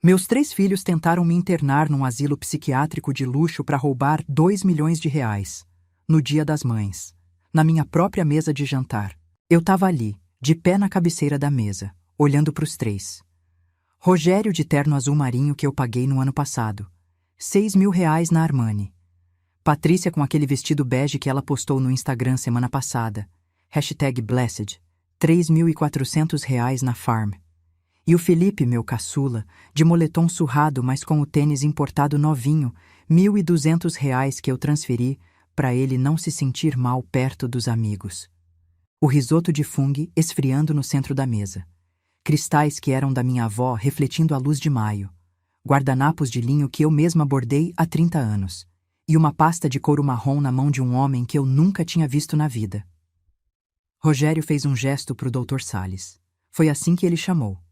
Meus 3 filhos tentaram me internar num asilo psiquiátrico de luxo para roubar R$ 2 milhões, no Dia das Mães, na minha própria mesa de jantar. Eu estava ali, de pé na cabeceira da mesa, olhando para os 3. Rogério de terno azul marinho que eu paguei no ano passado, R$ 6.000 na Armani. Patrícia com aquele vestido bege que ela postou no Instagram semana passada, #Blessed, R$ 3.400 na Farm. E o Felipe, meu caçula, de moletom surrado, mas com o tênis importado novinho, R$ 1.200 que eu transferi para ele não se sentir mal perto dos amigos. O risoto de fungo esfriando no centro da mesa. Cristais que eram da minha avó refletindo a luz de maio. Guardanapos de linho que eu mesma bordei há 30 anos. E uma pasta de couro marrom na mão de um homem que eu nunca tinha visto na vida. Rogério fez um gesto para o Dr. Salles. Foi assim que ele chamou.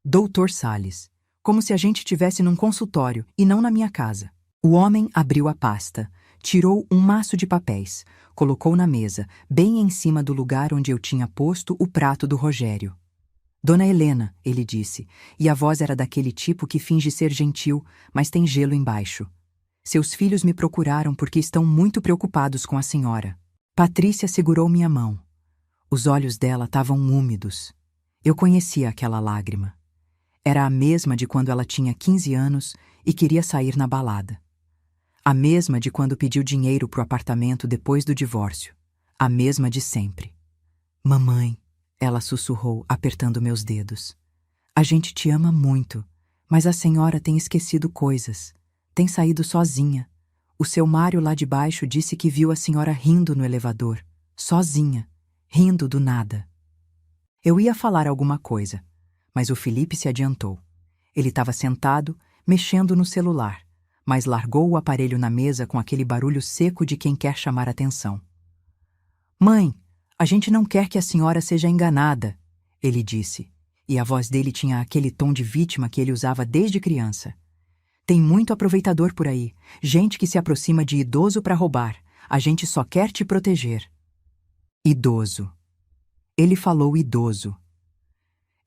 Dr. Salles. Como se a gente estivesse num consultório e não na minha casa. O homem abriu a pasta, tirou um maço de papéis, colocou na mesa, bem em cima do lugar onde eu tinha posto o prato do Rogério. Dona Helena, ele disse, e a voz era daquele tipo que finge ser gentil, mas tem gelo embaixo. Seus filhos me procuraram porque estão muito preocupados com a senhora. Patrícia segurou minha mão. Os olhos dela estavam úmidos. Eu conhecia aquela lágrima. Era a mesma de quando ela tinha 15 anos e queria sair na balada. A mesma de quando pediu dinheiro pro apartamento depois do divórcio. A mesma de sempre. Mamãe, ela sussurrou, apertando meus dedos. A gente te ama muito, mas a senhora tem esquecido coisas. Tem saído sozinha. O seu Mário lá de baixo disse que viu a senhora rindo no elevador. Sozinha. Rindo do nada. Eu ia falar alguma coisa, mas o Felipe se adiantou. Ele estava sentado, mexendo no celular, mas largou o aparelho na mesa com aquele barulho seco de quem quer chamar atenção. Mãe, a gente não quer que a senhora seja enganada, ele disse, e a voz dele tinha aquele tom de vítima que ele usava desde criança. Tem muito aproveitador por aí, gente que se aproxima de idoso para roubar. A gente só quer te proteger. Idoso. Ele falou idoso.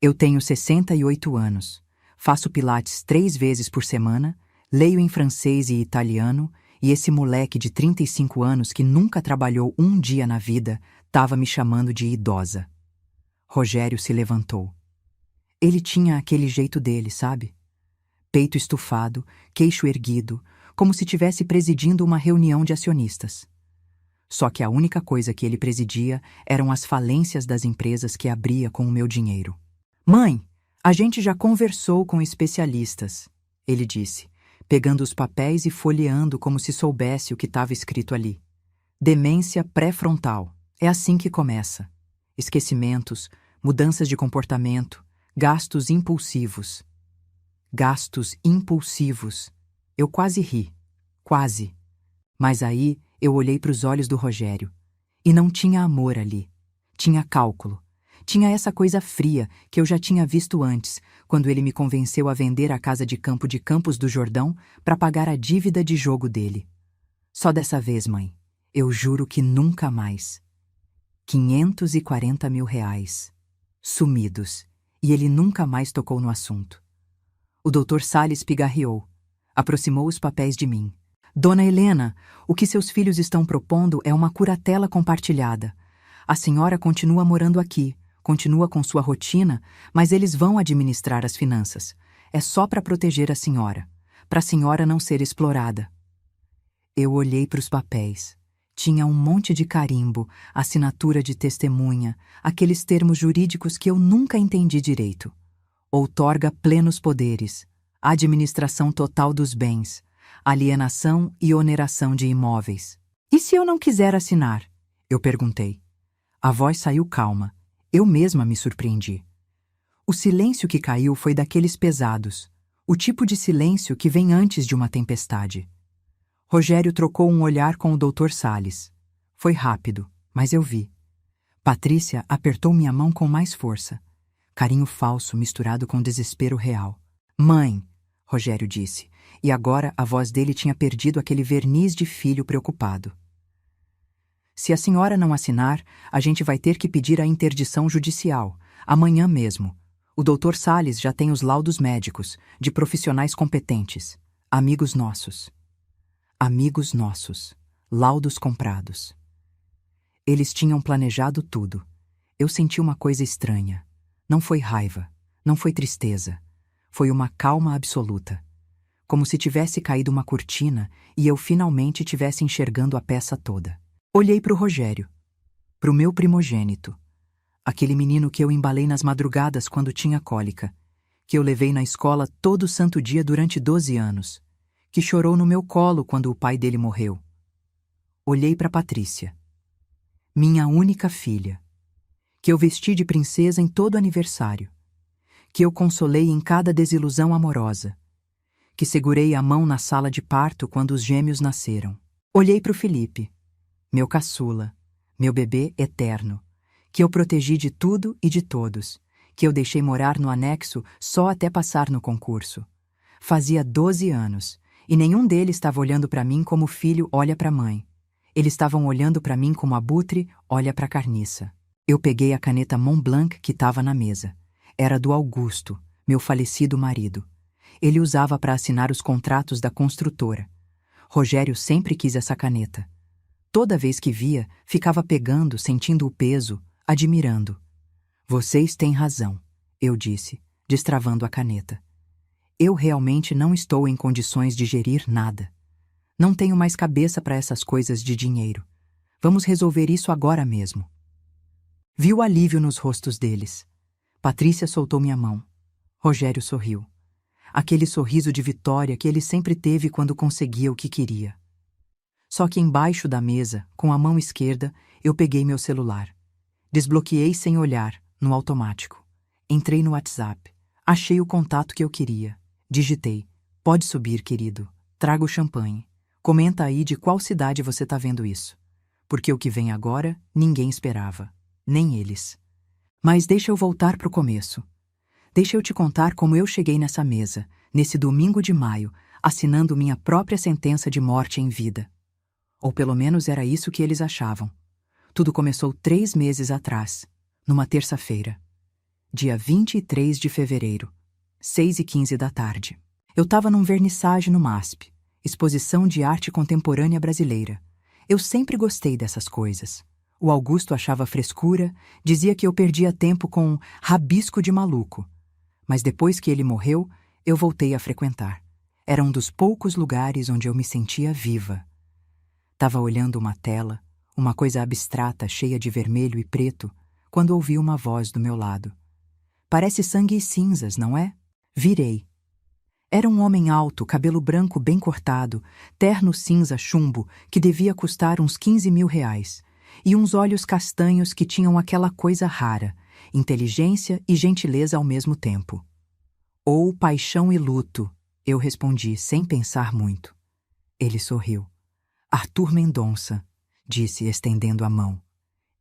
Eu tenho 68 anos, faço pilates 3 vezes por semana, leio em francês e italiano, e esse moleque de 35 anos que nunca trabalhou um dia na vida estava me chamando de idosa. Rogério se levantou. Ele tinha aquele jeito dele, sabe? Peito estufado, queixo erguido, como se tivesse presidindo uma reunião de acionistas. Só que a única coisa que ele presidia eram as falências das empresas que abria com o meu dinheiro. Mãe, a gente já conversou com especialistas, ele disse, pegando os papéis e folheando como se soubesse o que estava escrito ali. Demência pré-frontal. É assim que começa. Esquecimentos, mudanças de comportamento, gastos impulsivos. Gastos impulsivos. Eu quase ri. Quase. Mas aí eu olhei para os olhos do Rogério. E não tinha amor ali. Tinha cálculo. Tinha essa coisa fria que eu já tinha visto antes, quando ele me convenceu a vender a casa de campo de Campos do Jordão para pagar a dívida de jogo dele. Só dessa vez, mãe. Eu juro que nunca mais. R$ 540 mil. Sumidos. E ele nunca mais tocou no assunto. O Dr. Salles pigarreou. Aproximou os papéis de mim. Dona Helena, o que seus filhos estão propondo é uma curatela compartilhada. A senhora continua morando aqui, continua com sua rotina, mas eles vão administrar as finanças. É só para proteger a senhora, para a senhora não ser explorada. Eu olhei para os papéis. Tinha um monte de carimbo, assinatura de testemunha, aqueles termos jurídicos que eu nunca entendi direito. Outorga plenos poderes, administração total dos bens, alienação e oneração de imóveis. E se eu não quiser assinar? Eu perguntei. A voz saiu calma. Eu mesma me surpreendi. O silêncio que caiu foi daqueles pesados, o tipo de silêncio que vem antes de uma tempestade. Rogério trocou um olhar com o Dr. Salles. Foi rápido, mas eu vi. Patrícia apertou minha mão com mais força. Carinho falso misturado com desespero real. Mãe, Rogério disse, e agora a voz dele tinha perdido aquele verniz de filho preocupado. Se a senhora não assinar, a gente vai ter que pedir a interdição judicial, amanhã mesmo. O Dr. Salles já tem os laudos médicos, de profissionais competentes. Amigos nossos. Amigos nossos. Laudos comprados. Eles tinham planejado tudo. Eu senti uma coisa estranha. Não foi raiva, não foi tristeza. Foi uma calma absoluta. Como se tivesse caído uma cortina e eu finalmente tivesse enxergando a peça toda. Olhei para o Rogério, para o meu primogênito. Aquele menino que eu embalei nas madrugadas quando tinha cólica, que eu levei na escola todo santo dia durante 12 anos, que chorou no meu colo quando o pai dele morreu. Olhei para Patrícia, minha única filha, que eu vesti de princesa em todo aniversário, que eu consolei em cada desilusão amorosa, que segurei a mão na sala de parto quando os gêmeos nasceram. Olhei para o Felipe, meu caçula, meu bebê eterno, que eu protegi de tudo e de todos, que eu deixei morar no anexo só até passar no concurso. Fazia 12 anos, e nenhum deles estava olhando para mim como o filho olha para a mãe. Eles estavam olhando para mim como abutre olha para a carniça. Eu peguei a caneta Montblanc que estava na mesa. Era do Augusto, meu falecido marido. Ele usava para assinar os contratos da construtora. Rogério sempre quis essa caneta. Toda vez que via, ficava pegando, sentindo o peso, admirando. Vocês têm razão, eu disse, destravando a caneta. Eu realmente não estou em condições de gerir nada. Não tenho mais cabeça para essas coisas de dinheiro. Vamos resolver isso agora mesmo. Vi o alívio nos rostos deles. Patrícia soltou minha mão. Rogério sorriu. Aquele sorriso de vitória que ele sempre teve quando conseguia o que queria. Só que embaixo da mesa, com a mão esquerda, eu peguei meu celular. Desbloqueei sem olhar, no automático. Entrei no WhatsApp. Achei o contato que eu queria. Digitei. Pode subir, querido. Trago champanhe. Comenta aí de qual cidade você tá vendo isso. Porque o que vem agora, ninguém esperava. Nem eles. Mas deixa eu voltar pro começo. Deixa eu te contar como eu cheguei nessa mesa, nesse domingo de maio, assinando minha própria sentença de morte em vida. Ou pelo menos era isso que eles achavam. Tudo começou 3 meses atrás, numa terça-feira. Dia 23 de fevereiro, 6h15 da tarde. Eu estava num vernissage no MASP, Exposição de Arte Contemporânea Brasileira. Eu sempre gostei dessas coisas. O Augusto achava frescura, dizia que eu perdia tempo com rabisco de maluco. Mas depois que ele morreu, eu voltei a frequentar. Era um dos poucos lugares onde eu me sentia viva. Estava olhando uma tela, uma coisa abstrata cheia de vermelho e preto, quando ouvi uma voz do meu lado. Parece Sangue e Cinzas, não é? Virei. Era um homem alto, cabelo branco bem cortado, terno cinza chumbo, que devia custar uns 15 mil reais, e uns olhos castanhos que tinham aquela coisa rara, inteligência e gentileza ao mesmo tempo. Ou paixão e luto, eu respondi sem pensar muito. Ele sorriu. Arthur Mendonça, disse estendendo a mão.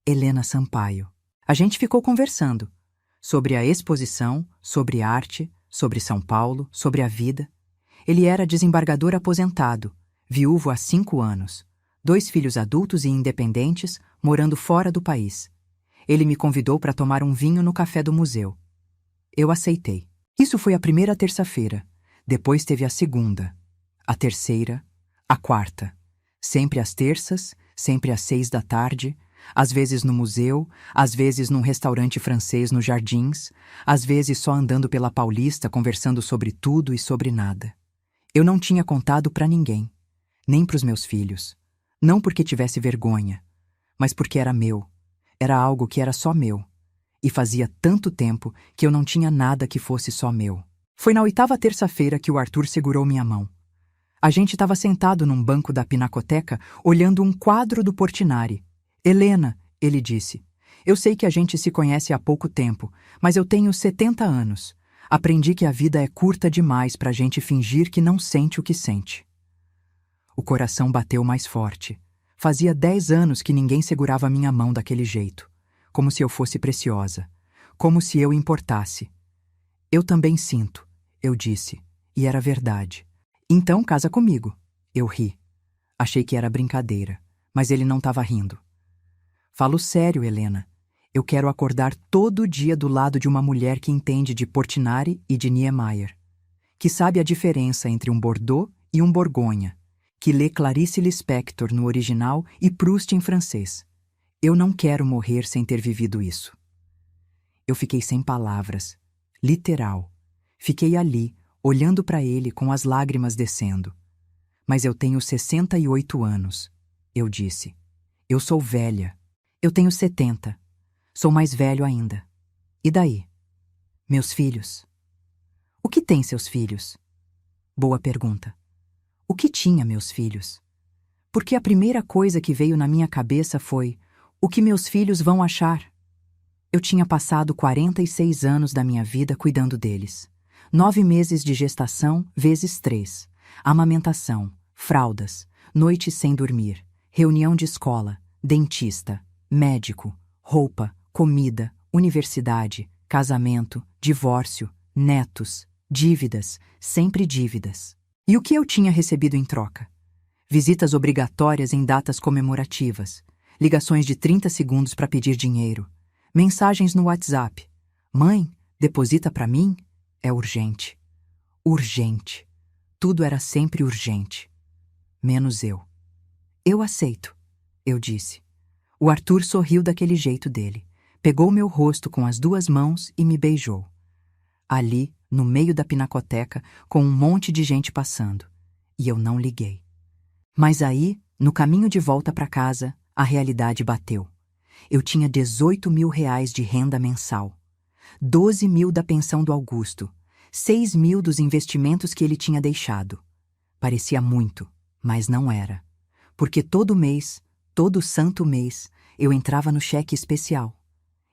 Helena Sampaio. A gente ficou conversando. Sobre a exposição, sobre arte, sobre São Paulo, sobre a vida. Ele era desembargador aposentado, viúvo há 5 anos, 2 filhos adultos e independentes, morando fora do país. Ele me convidou para tomar um vinho no café do museu. Eu aceitei. Isso foi a primeira terça-feira. Depois teve a segunda, a terceira, a quarta. Sempre às terças, sempre às 6 da tarde, às vezes no museu, às vezes num restaurante francês nos Jardins, às vezes só andando pela Paulista conversando sobre tudo e sobre nada. Eu não tinha contado para ninguém, nem para os meus filhos. Não porque tivesse vergonha, mas porque era meu. Era algo que era só meu. E fazia tanto tempo que eu não tinha nada que fosse só meu. Foi na 8ª terça-feira que o Arthur segurou minha mão. A gente estava sentado num banco da Pinacoteca, olhando um quadro do Portinari. Helena, ele disse, eu sei que a gente se conhece há pouco tempo, mas eu tenho 70 anos. Aprendi que a vida é curta demais para a gente fingir que não sente o que sente. O coração bateu mais forte. Fazia 10 anos que ninguém segurava minha mão daquele jeito, como se eu fosse preciosa, como se eu importasse. Eu também sinto, eu disse, e era verdade. Então casa comigo. Eu ri. Achei que era brincadeira, mas ele não estava rindo. Falo sério, Helena. Eu quero acordar todo dia do lado de uma mulher que entende de Portinari e de Niemeyer, que sabe a diferença entre um Bordeaux e um Borgonha, que lê Clarice Lispector no original e Proust em francês. Eu não quero morrer sem ter vivido isso. Eu fiquei sem palavras, literal. Fiquei ali, olhando para ele com as lágrimas descendo. Mas eu tenho 68 anos, eu disse. Eu sou velha. Eu tenho 70. Sou mais velho ainda. E daí? Meus filhos. O que têm seus filhos? Boa pergunta. O que tinha meus filhos? Porque a primeira coisa que veio na minha cabeça foi: o que meus filhos vão achar? Eu tinha passado 46 anos da minha vida cuidando deles. 9 meses de gestação vezes 3. Amamentação, fraldas, noites sem dormir, reunião de escola, dentista, médico, roupa, comida, universidade, casamento, divórcio, netos, dívidas, sempre dívidas. E o que eu tinha recebido em troca? Visitas obrigatórias em datas comemorativas, ligações de 30 segundos para pedir dinheiro, mensagens no WhatsApp. Mãe, deposita para mim? É urgente. Urgente. Tudo era sempre urgente. Menos eu. Eu aceito, eu disse. O Arthur sorriu daquele jeito dele. Pegou meu rosto com as 2 mãos e me beijou. Ali, no meio da pinacoteca, com um monte de gente passando. E eu não liguei. Mas aí, no caminho de volta para casa, a realidade bateu. Eu tinha 18 mil reais de renda mensal. 12 mil da pensão do Augusto. 6 mil dos investimentos que ele tinha deixado. Parecia muito, mas não era. Porque todo mês, todo santo mês, eu entrava no cheque especial.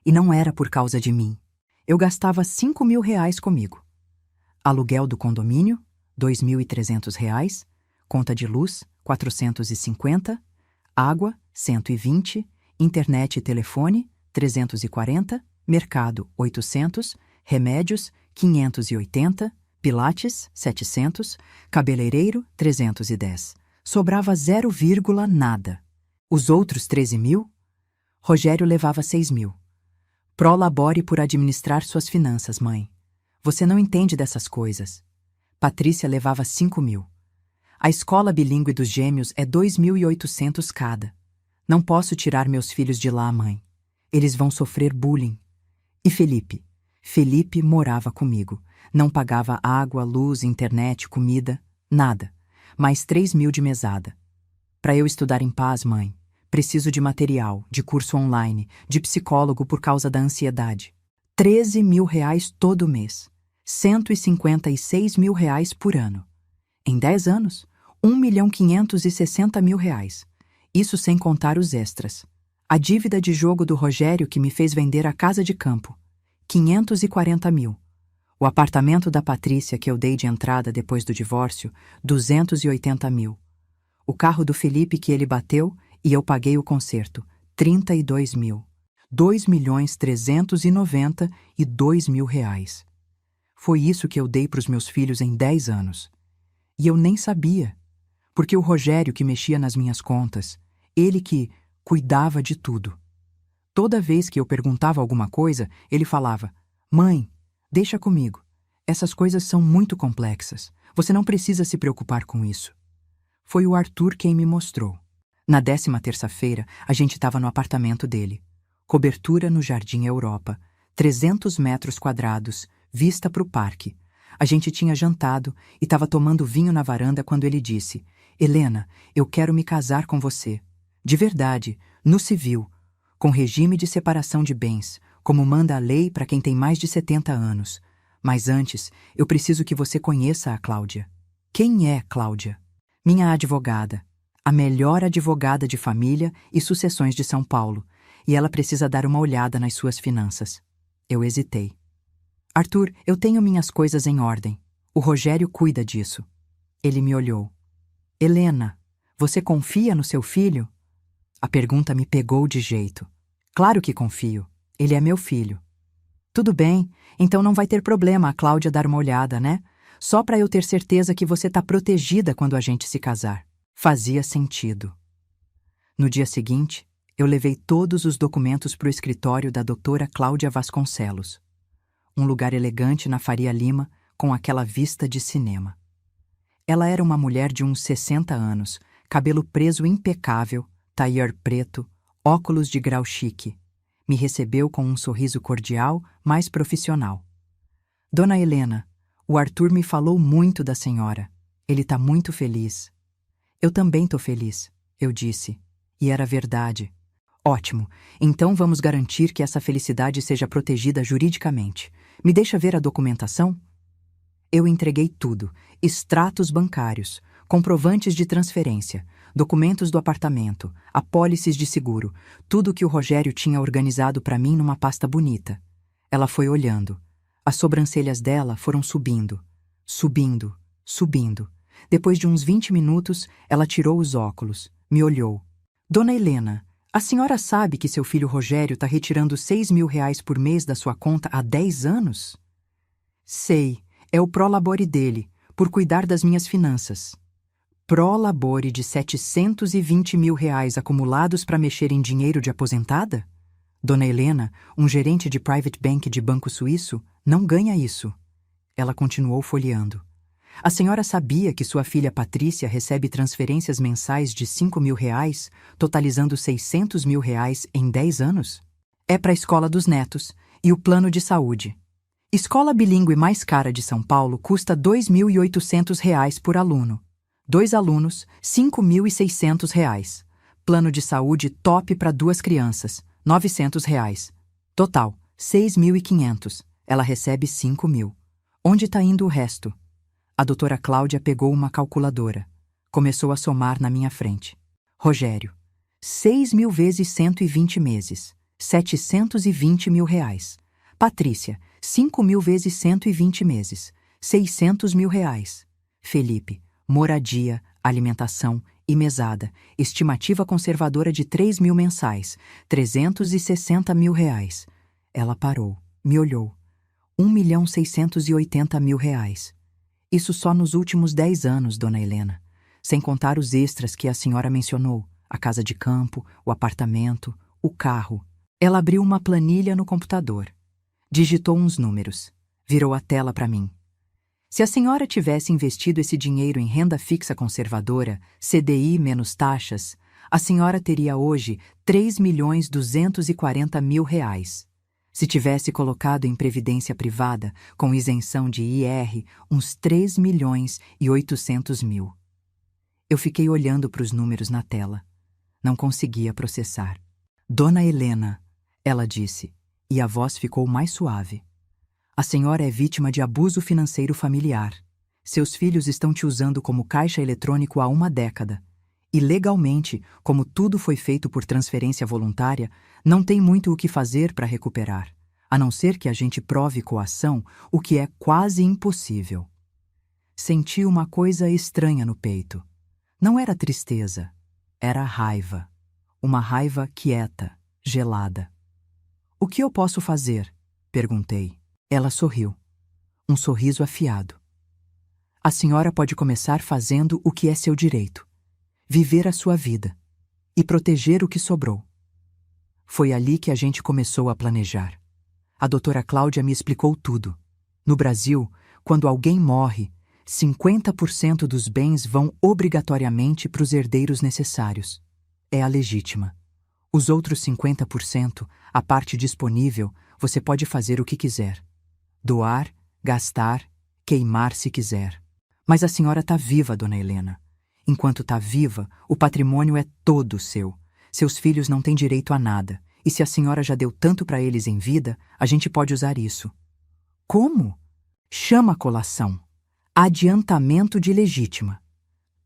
E não era por causa de mim. Eu gastava 5 mil reais comigo. Aluguel do condomínio, 2.300 reais. Conta de luz, 450. Água, 120. Internet e telefone, 340. Mercado, 800. Remédios, 580. Pilates, 700. Cabeleireiro, 310. Sobrava 0, nada. Os outros 13 mil? Rogério levava 6 mil. Prolabore por administrar suas finanças, mãe. Você não entende dessas coisas. Patrícia levava 5 mil. A escola bilíngue dos gêmeos é 2.800 cada. Não posso tirar meus filhos de lá, mãe. Eles vão sofrer bullying. E Felipe? Felipe morava comigo. Não pagava água, luz, internet, comida, nada. Mais 3 mil de mesada. Para eu estudar em paz, mãe, preciso de material, de curso online, de psicólogo por causa da ansiedade. 13 mil reais todo mês. 156 mil reais por ano. Em 10 anos, 1.560.000 reais. Isso sem contar os extras. A dívida de jogo do Rogério que me fez vender a casa de campo. 540 mil. O apartamento da Patrícia que eu dei de entrada depois do divórcio, 280 mil. O carro do Felipe que ele bateu e eu paguei o conserto, 32 mil. 2.392.000 reais. Foi isso que eu dei para os meus filhos em 10 anos. E eu nem sabia, porque o Rogério que mexia nas minhas contas, ele que cuidava de tudo. Toda vez que eu perguntava alguma coisa, ele falava: Mãe, deixa comigo. Essas coisas são muito complexas. Você não precisa se preocupar com isso. Foi o Arthur quem me mostrou. Na 10ª terça-feira, a gente estava no apartamento dele. Cobertura no Jardim Europa. 300 metros quadrados, vista para o parque. A gente tinha jantado e estava tomando vinho na varanda quando ele disse: Helena, eu quero me casar com você. De verdade, no civil, com regime de separação de bens, como manda a lei para quem tem mais de 70 anos. Mas antes, eu preciso que você conheça a Cláudia. Quem é Cláudia? Minha advogada. A melhor advogada de família e sucessões de São Paulo. E ela precisa dar uma olhada nas suas finanças. Eu hesitei. Arthur, eu tenho minhas coisas em ordem. O Rogério cuida disso. Ele me olhou. Helena, você confia no seu filho? A pergunta me pegou de jeito. Claro que confio. Ele é meu filho. Tudo bem, então não vai ter problema a Cláudia dar uma olhada, né? Só para eu ter certeza que você está protegida quando a gente se casar. Fazia sentido. No dia seguinte, Eu levei todos os documentos para o escritório da doutora Cláudia Vasconcelos. Um lugar elegante na Faria Lima, com aquela vista de cinema. Ela era uma mulher de uns 60 anos, cabelo preso impecável, tailleur preto, óculos de grau chique. Me recebeu com um sorriso cordial, mas profissional. Dona Helena, o Arthur me falou muito da senhora. Ele tá muito feliz. Eu também tô feliz, eu disse. E era verdade. Ótimo, então vamos garantir que essa felicidade seja protegida juridicamente. Me deixa ver a documentação? Eu entreguei tudo: extratos bancários, comprovantes de transferência, documentos do apartamento, apólices de seguro, tudo que o Rogério tinha organizado para mim numa pasta bonita. Ela foi olhando. As sobrancelhas dela foram subindo, subindo, subindo. Depois de uns 20 minutos, ela tirou os óculos, me olhou. Dona Helena, a senhora sabe que seu filho Rogério está retirando R$ 6.000 por mês da sua conta há 10 anos? Sei, é o prolabore dele, por cuidar das minhas finanças. Prolabore de R$ 720.000 acumulados para mexer em dinheiro de aposentada? Dona Helena, um gerente de private bank de banco suíço, não ganha isso. Ela continuou folheando. A senhora sabia que sua filha Patrícia recebe transferências mensais de R$ 5.000, totalizando R$ 600.000 em 10 anos? É para a escola dos netos e o plano de saúde. Escola bilíngue mais cara de São Paulo custa R$ 2.800 por aluno. 2 alunos, R$ 5.600. Plano de saúde top para 2 crianças, R$ 900. Total, R$ 6.500. Ela recebe 5.000. Onde está indo o resto? A doutora Cláudia pegou uma calculadora. Começou a somar na minha frente. Rogério, 6.000 vezes 120 meses, R$ 720.000. Patrícia, 5.000 vezes 120 meses, R$ 600.000. Felipe, moradia, alimentação e mesada, estimativa conservadora de 3.000 mensais, R$ 360.000. Ela parou, me olhou. R$ 1.680.000. Isso só nos últimos 10 anos, Dona Helena, sem contar os extras que a senhora mencionou, a casa de campo, o apartamento, o carro. Ela abriu uma planilha no computador. Digitou uns números. Virou a tela para mim. Se a senhora tivesse investido esse dinheiro em renda fixa conservadora, CDI menos taxas, a senhora teria hoje R$ 3.240.000. Se tivesse colocado em previdência privada, com isenção de IR, uns R$ 3.800.000. Eu fiquei olhando para os números na tela. Não conseguia processar. Dona Helena, ela disse, e a voz ficou mais suave. A senhora é vítima de abuso financeiro familiar. Seus filhos estão te usando como caixa eletrônico há uma década. E legalmente, como tudo foi feito por transferência voluntária, não tem muito o que fazer para recuperar, a não ser que a gente prove coação, o que é quase impossível. Senti uma coisa estranha no peito. Não era tristeza, era raiva. Uma raiva quieta, gelada. O que eu posso fazer? Perguntei. Ela sorriu. Um sorriso afiado. A senhora pode começar fazendo o que é seu direito. Viver a sua vida. E proteger o que sobrou. Foi ali que a gente começou a planejar. A doutora Cláudia me explicou tudo. No Brasil, quando alguém morre, 50% dos bens vão obrigatoriamente para os herdeiros necessários. É a legítima. Os outros 50%, a parte disponível, você pode fazer o que quiser. Doar, gastar, queimar se quiser. Mas a senhora está viva, Dona Helena. Enquanto está viva, o patrimônio é todo seu. Seus filhos não têm direito a nada. E se a senhora já deu tanto para eles em vida, a gente pode usar isso. Como? Chama a colação. Adiantamento de legítima.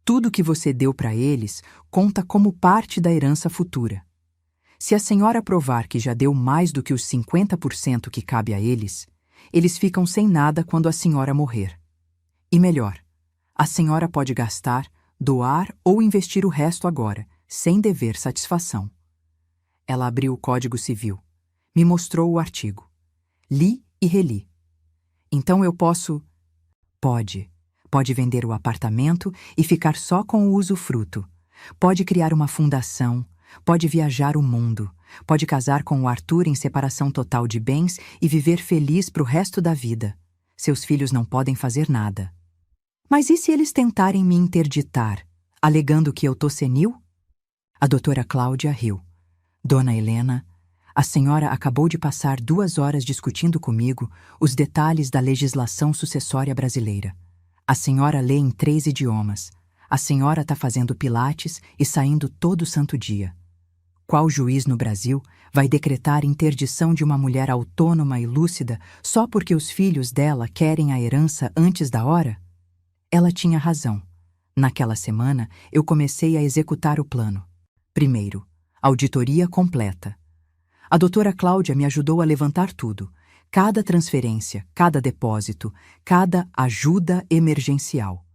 Tudo que você deu para eles conta como parte da herança futura. Se a senhora provar que já deu mais do que os 50% que cabe a eles, eles ficam sem nada quando a senhora morrer. E melhor, a senhora pode gastar, doar ou investir o resto agora, sem dever satisfação. Ela abriu o Código Civil. Me mostrou o artigo. Li e reli. Então eu posso... Pode. Pode vender o apartamento e ficar só com o usufruto. Pode criar uma fundação, Pode viajar o mundo. Pode casar com o Arthur em separação total de bens e viver feliz pro resto da vida. Seus filhos não podem fazer nada. Mas e se eles tentarem me interditar, alegando que eu tô senil? A doutora Cláudia riu. Dona Helena, a senhora acabou de passar 2 horas discutindo comigo os detalhes da legislação sucessória brasileira. A senhora lê em 3 idiomas. A senhora está fazendo pilates e saindo todo santo dia. Qual juiz no Brasil vai decretar interdição de uma mulher autônoma e lúcida só porque os filhos dela querem a herança antes da hora? Ela tinha razão. Naquela semana, eu comecei a executar o plano. Primeiro, auditoria completa. A doutora Cláudia me ajudou a levantar tudo. Cada transferência, cada depósito, cada ajuda emergencial.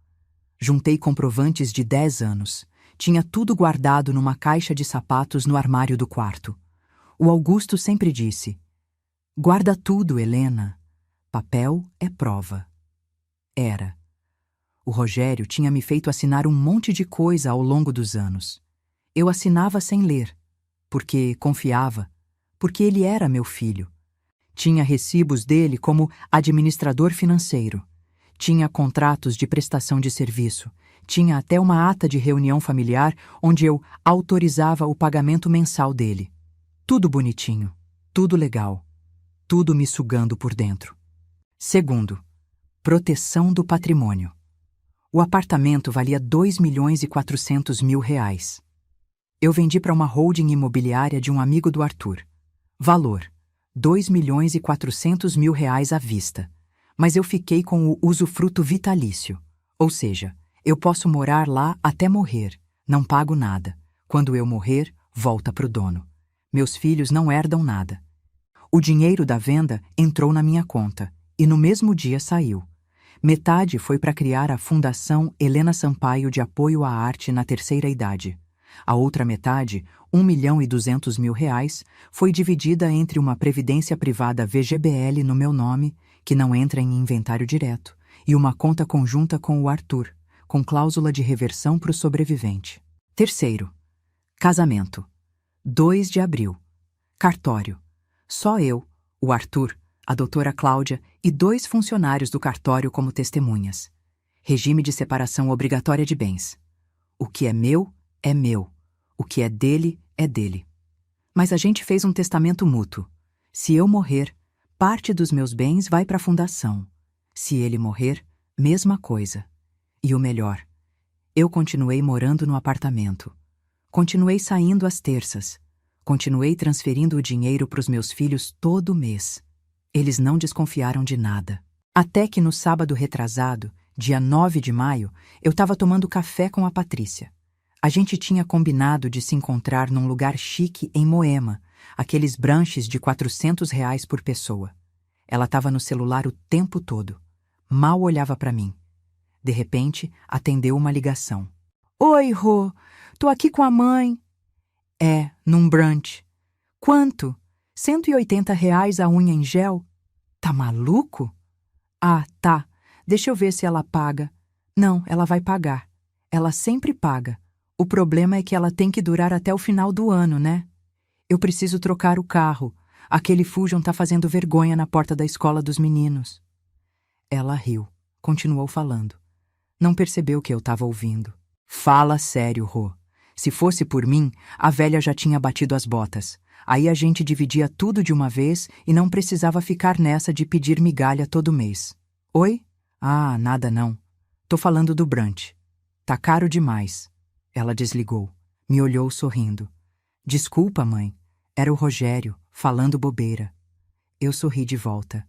Juntei comprovantes de 10 anos. Tinha tudo guardado numa caixa de sapatos no armário do quarto. O Augusto sempre disse: guarda tudo, Helena. Papel é prova. Era. O Rogério tinha me feito assinar um monte de coisa ao longo dos anos. Eu assinava sem ler, porque confiava, porque ele era meu filho. Tinha recibos dele como administrador financeiro. Tinha contratos de prestação de serviço. Tinha até uma ata de reunião familiar onde eu autorizava o pagamento mensal dele. Tudo bonitinho, tudo legal, tudo me sugando por dentro. Segundo, proteção do patrimônio. O apartamento valia R$ 2.400.000. Eu vendi para uma holding imobiliária de um amigo do Arthur. Valor: R$ 2.400.000 à vista. Mas eu fiquei com o usufruto vitalício. Ou seja, eu posso morar lá até morrer. Não pago nada. Quando eu morrer, volta pro dono. Meus filhos não herdam nada. O dinheiro da venda entrou na minha conta e no mesmo dia saiu. Metade foi para criar a Fundação Helena Sampaio de Apoio à Arte na Terceira Idade. A outra metade, R$ 1.200.000, foi dividida entre uma previdência privada VGBL no meu nome, que não entra em inventário direto, e uma conta conjunta com o Arthur, com cláusula de reversão para o sobrevivente. Terceiro, casamento. 2 de abril. Cartório. Só eu, o Arthur, a doutora Cláudia e 2 funcionários do cartório como testemunhas. Regime de separação obrigatória de bens. O que é meu, é meu. O que é dele, é dele. Mas a gente fez um testamento mútuo. Se eu morrer, parte dos meus bens vai para a fundação. Se ele morrer, mesma coisa. E o melhor, eu continuei morando no apartamento. Continuei saindo às terças. Continuei transferindo o dinheiro para os meus filhos todo mês. Eles não desconfiaram de nada. Até que no sábado retrasado, dia 9 de maio, eu estava tomando café com a Patrícia. A gente tinha combinado de se encontrar num lugar chique em Moema, aqueles brunches de R$ 400 por pessoa. Ela estava no celular o tempo todo. Mal olhava para mim. De repente, atendeu uma ligação. Oi, Rô. Tô aqui com a mãe. É, num brunch. Quanto? R$ 180 a unha em gel? Tá maluco? Ah, tá. Deixa eu ver se ela paga. Não, ela vai pagar. Ela sempre paga. O problema é que ela tem que durar até o final do ano, né? Eu preciso trocar o carro. Aquele Fusion tá fazendo vergonha na porta da escola dos meninos. Ela riu. Continuou falando. Não percebeu que eu estava ouvindo. Fala sério, Rô. Se fosse por mim, a velha já tinha batido as botas. Aí a gente dividia tudo de uma vez e não precisava ficar nessa de pedir migalha todo mês. Oi? Ah, nada não. Tô falando do brunch. Tá caro demais. Ela desligou. Me olhou sorrindo. Desculpa, mãe. Era o Rogério, falando bobeira. Eu sorri de volta.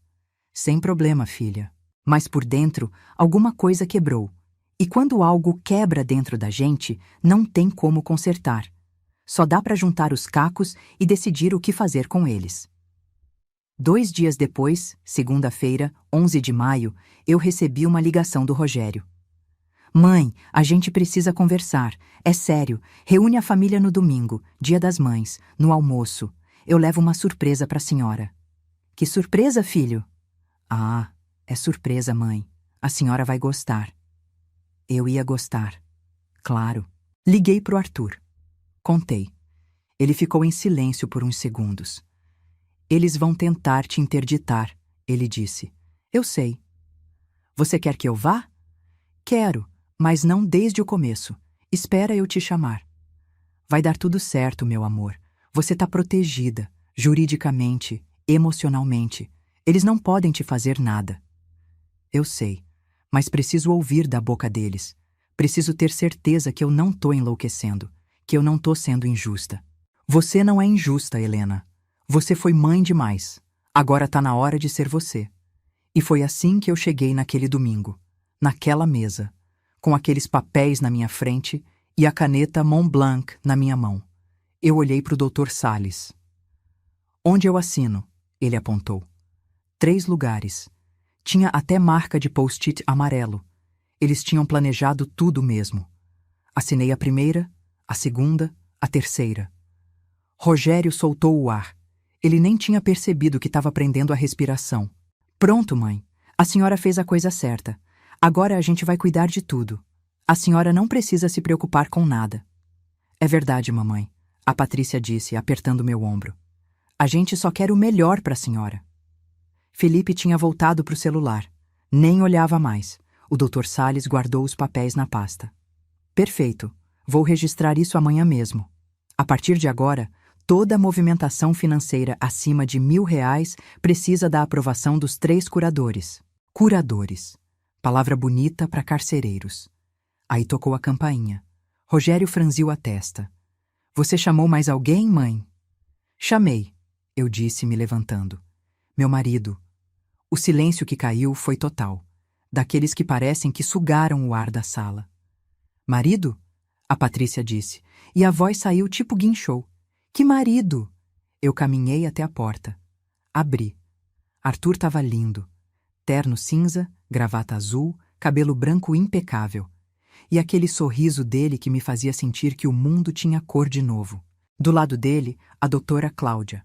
Sem problema, filha. Mas por dentro, alguma coisa quebrou. E quando algo quebra dentro da gente, não tem como consertar. Só dá para juntar os cacos e decidir o que fazer com eles. 2 dias depois, segunda-feira, 11 de maio, eu recebi uma ligação do Rogério. Mãe, a gente precisa conversar. É sério, reúne a família no domingo, Dia das Mães, no almoço. Eu levo uma surpresa para a senhora. Que surpresa, filho? Ah, é surpresa, mãe. A senhora vai gostar. Eu ia gostar. Claro. Liguei pro Arthur. Contei. Ele ficou em silêncio por uns segundos. Eles vão tentar te interditar, ele disse. Eu sei. Você quer que eu vá? Quero, mas não desde o começo. Espera eu te chamar. Vai dar tudo certo, meu amor. Você tá protegida, juridicamente, emocionalmente. Eles não podem te fazer nada. Eu sei, mas preciso ouvir da boca deles. Preciso ter certeza que eu não tô enlouquecendo, que eu não tô sendo injusta. Você não é injusta, Helena. Você foi mãe demais. Agora tá na hora de ser você. E foi assim que eu cheguei naquele domingo, naquela mesa, com aqueles papéis na minha frente e a caneta Montblanc na minha mão. Eu olhei para o Dr. Salles. Onde eu assino? Ele apontou. 3 lugares. Tinha até marca de post-it amarelo. Eles tinham planejado tudo mesmo. Assinei a primeira, a segunda, a terceira. Rogério soltou o ar. Ele nem tinha percebido que estava prendendo a respiração. Pronto, mãe. A senhora fez a coisa certa. Agora a gente vai cuidar de tudo. A senhora não precisa se preocupar com nada. É verdade, mamãe, a Patrícia disse, apertando meu ombro. A gente só quer o melhor para a senhora. Felipe tinha voltado para o celular. Nem olhava mais. O Dr. Salles guardou os papéis na pasta. Perfeito. Vou registrar isso amanhã mesmo. A partir de agora, toda movimentação financeira acima de R$ 1.000 precisa da aprovação dos 3 curadores. Curadores. Palavra bonita para carcereiros. Aí tocou a campainha. Rogério franziu a testa. Você chamou mais alguém, mãe? Chamei, eu disse, me levantando. Meu marido. O silêncio que caiu foi total. Daqueles que parecem que sugaram o ar da sala. Marido? A Patrícia disse, e a voz saiu tipo guinchou. Que marido? Eu caminhei até a porta. Abri. Arthur estava lindo. Terno cinza, gravata azul, cabelo branco impecável. E aquele sorriso dele que me fazia sentir que o mundo tinha cor de novo. Do lado dele, a doutora Cláudia.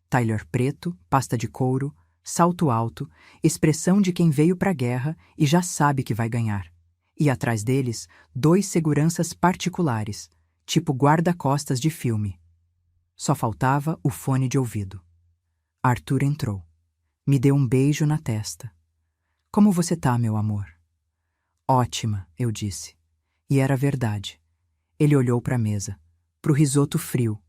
Tailleur preto, pasta de couro, salto alto, expressão de quem veio para a guerra e já sabe que vai ganhar. E atrás deles, 2 seguranças particulares, tipo guarda-costas de filme. Só faltava o fone de ouvido. Arthur entrou. Me deu um beijo na testa. Como você tá, meu amor? Ótima, eu disse. E era verdade. Ele olhou para a mesa, para o risoto frio,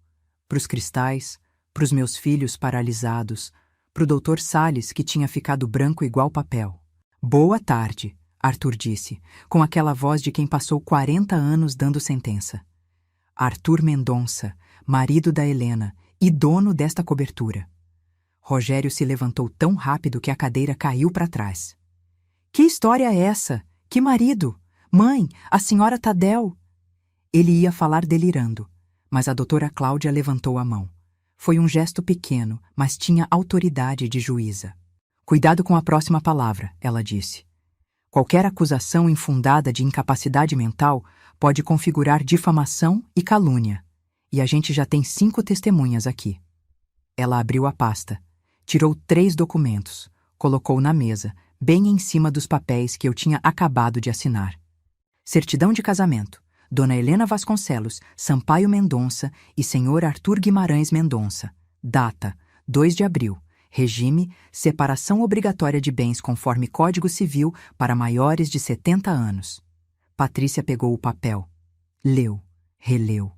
para os cristais, para os meus filhos paralisados, para o Dr. Salles que tinha ficado branco igual papel. Boa tarde, Arthur disse, com aquela voz de quem passou 40 anos dando sentença. Arthur Mendonça, marido da Helena e dono desta cobertura. Rogério se levantou tão rápido que a cadeira caiu para trás. Que história é essa? Que marido? Mãe, a senhora Tadel? Ele ia falar delirando, mas a doutora Cláudia levantou a mão. Foi um gesto pequeno, mas tinha autoridade de juíza. Cuidado com a próxima palavra, ela disse. Qualquer acusação infundada de incapacidade mental pode configurar difamação e calúnia. E a gente já tem 5 testemunhas aqui. Ela abriu a pasta, tirou 3 documentos, colocou na mesa, bem em cima dos papéis que eu tinha acabado de assinar. Certidão de casamento, Dona Helena Vasconcelos, Sampaio Mendonça e Senhor Arthur Guimarães Mendonça. Data, 2 de abril. Regime, separação obrigatória de bens conforme Código Civil para maiores de 70 anos. Patrícia pegou o papel. Leu, releu.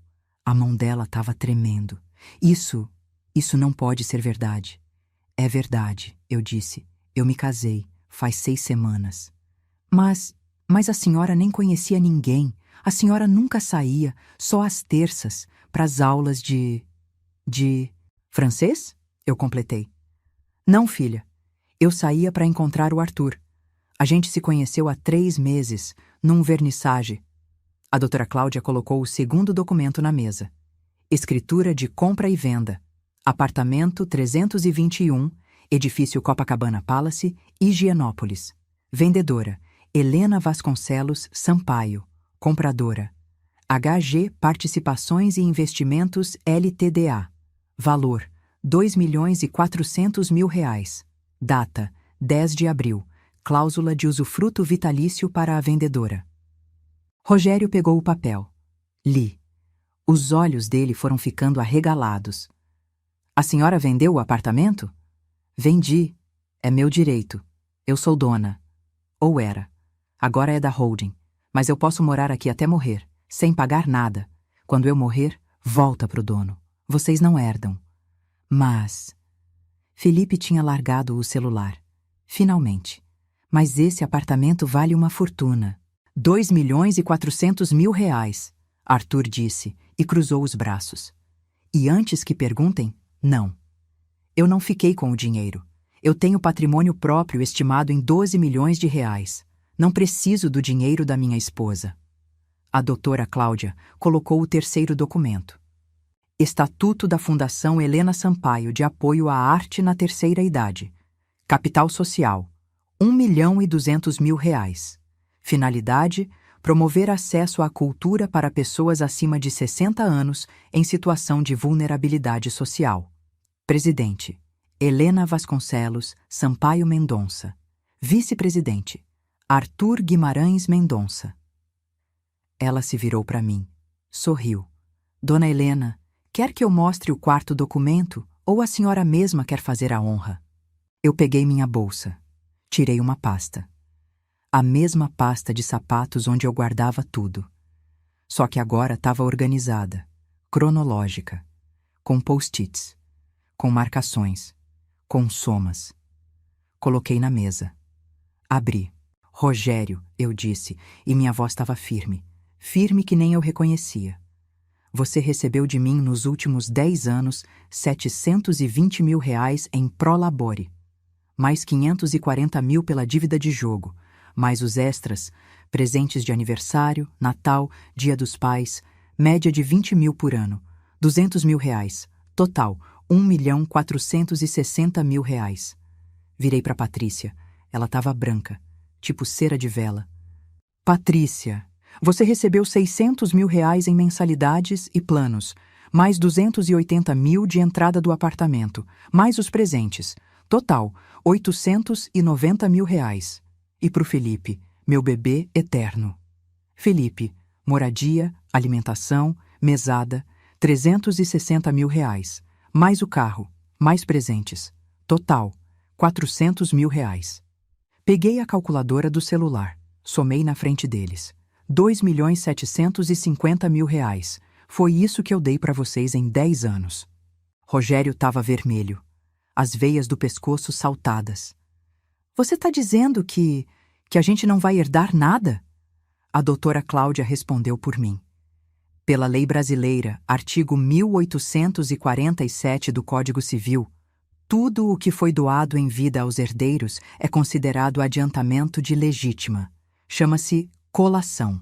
A mão dela estava tremendo. Isso não pode ser verdade. É verdade, eu disse. Eu me casei, faz 6 semanas. Mas a senhora nem conhecia ninguém. A senhora nunca saía, só às terças, para as aulas de francês? Eu completei. Não, filha. Eu saía para encontrar o Arthur. A gente se conheceu há 3 meses, num vernissage. A doutora Cláudia colocou o segundo documento na mesa. Escritura de compra e venda. Apartamento 321, edifício Copacabana Palace, Higienópolis. Vendedora, Helena Vasconcelos Sampaio. Compradora, HG Participações e Investimentos LTDA. Valor, R$ 2.400.000. Data, 10 de abril. Cláusula de usufruto vitalício para a vendedora. Rogério pegou o papel. Li. Os olhos dele foram ficando arregalados. A senhora vendeu o apartamento? Vendi. É meu direito. Eu sou dona. Ou era. Agora é da holding. Mas eu posso morar aqui até morrer, sem pagar nada. Quando eu morrer, volta pro dono. Vocês não herdam. Mas... Felipe tinha largado o celular. Finalmente. Mas esse apartamento vale uma fortuna. 2.400.000 reais, Arthur disse e cruzou os braços. E antes que perguntem, não. Eu não fiquei com o dinheiro. Eu tenho patrimônio próprio estimado em 12 milhões de reais. Não preciso do dinheiro da minha esposa. A doutora Cláudia colocou o terceiro documento. Estatuto da Fundação Helena Sampaio de Apoio à Arte na Terceira Idade. Capital social, 1.200.000 reais. Finalidade, promover acesso à cultura para pessoas acima de 60 anos em situação de vulnerabilidade social. Presidente, Helena Vasconcelos Sampaio Mendonça. Vice-presidente, Arthur Guimarães Mendonça. Ela se virou para mim. Sorriu. Dona Helena, quer que eu mostre o quarto documento ou a senhora mesma quer fazer a honra? Eu peguei minha bolsa. Tirei uma pasta. A mesma pasta de sapatos onde eu guardava tudo. Só que agora estava organizada, cronológica, com post-its, com marcações, com somas. Coloquei na mesa. Abri. Rogério, eu disse, e minha voz estava firme. Firme que nem eu reconhecia. Você recebeu de mim nos últimos 10 anos 720 mil reais em prolabore, mais 540 mil pela dívida de jogo, mais os extras, presentes de aniversário, Natal, Dia dos Pais, média de 20 mil por ano, 200 mil reais, total 1.460.000 reais. Virei para Patrícia, ela estava branca, tipo cera de vela. Patrícia, você recebeu 600 mil reais em mensalidades e planos, mais 280 mil de entrada do apartamento, mais os presentes. Total, 890 mil reais. E pro Felipe, meu bebê eterno. Felipe, moradia, alimentação, mesada, 360 mil reais. Mais o carro, mais presentes. Total, 400 mil reais. Peguei a calculadora do celular, somei na frente deles. 2.750.000 reais. Foi isso que eu dei para vocês em 10 anos. Rogério estava vermelho, as veias do pescoço saltadas. Você está dizendo que a gente não vai herdar nada? A doutora Cláudia respondeu por mim. Pela lei brasileira, artigo 1847 do Código Civil, tudo o que foi doado em vida aos herdeiros é considerado adiantamento de legítima. Chama-se colação.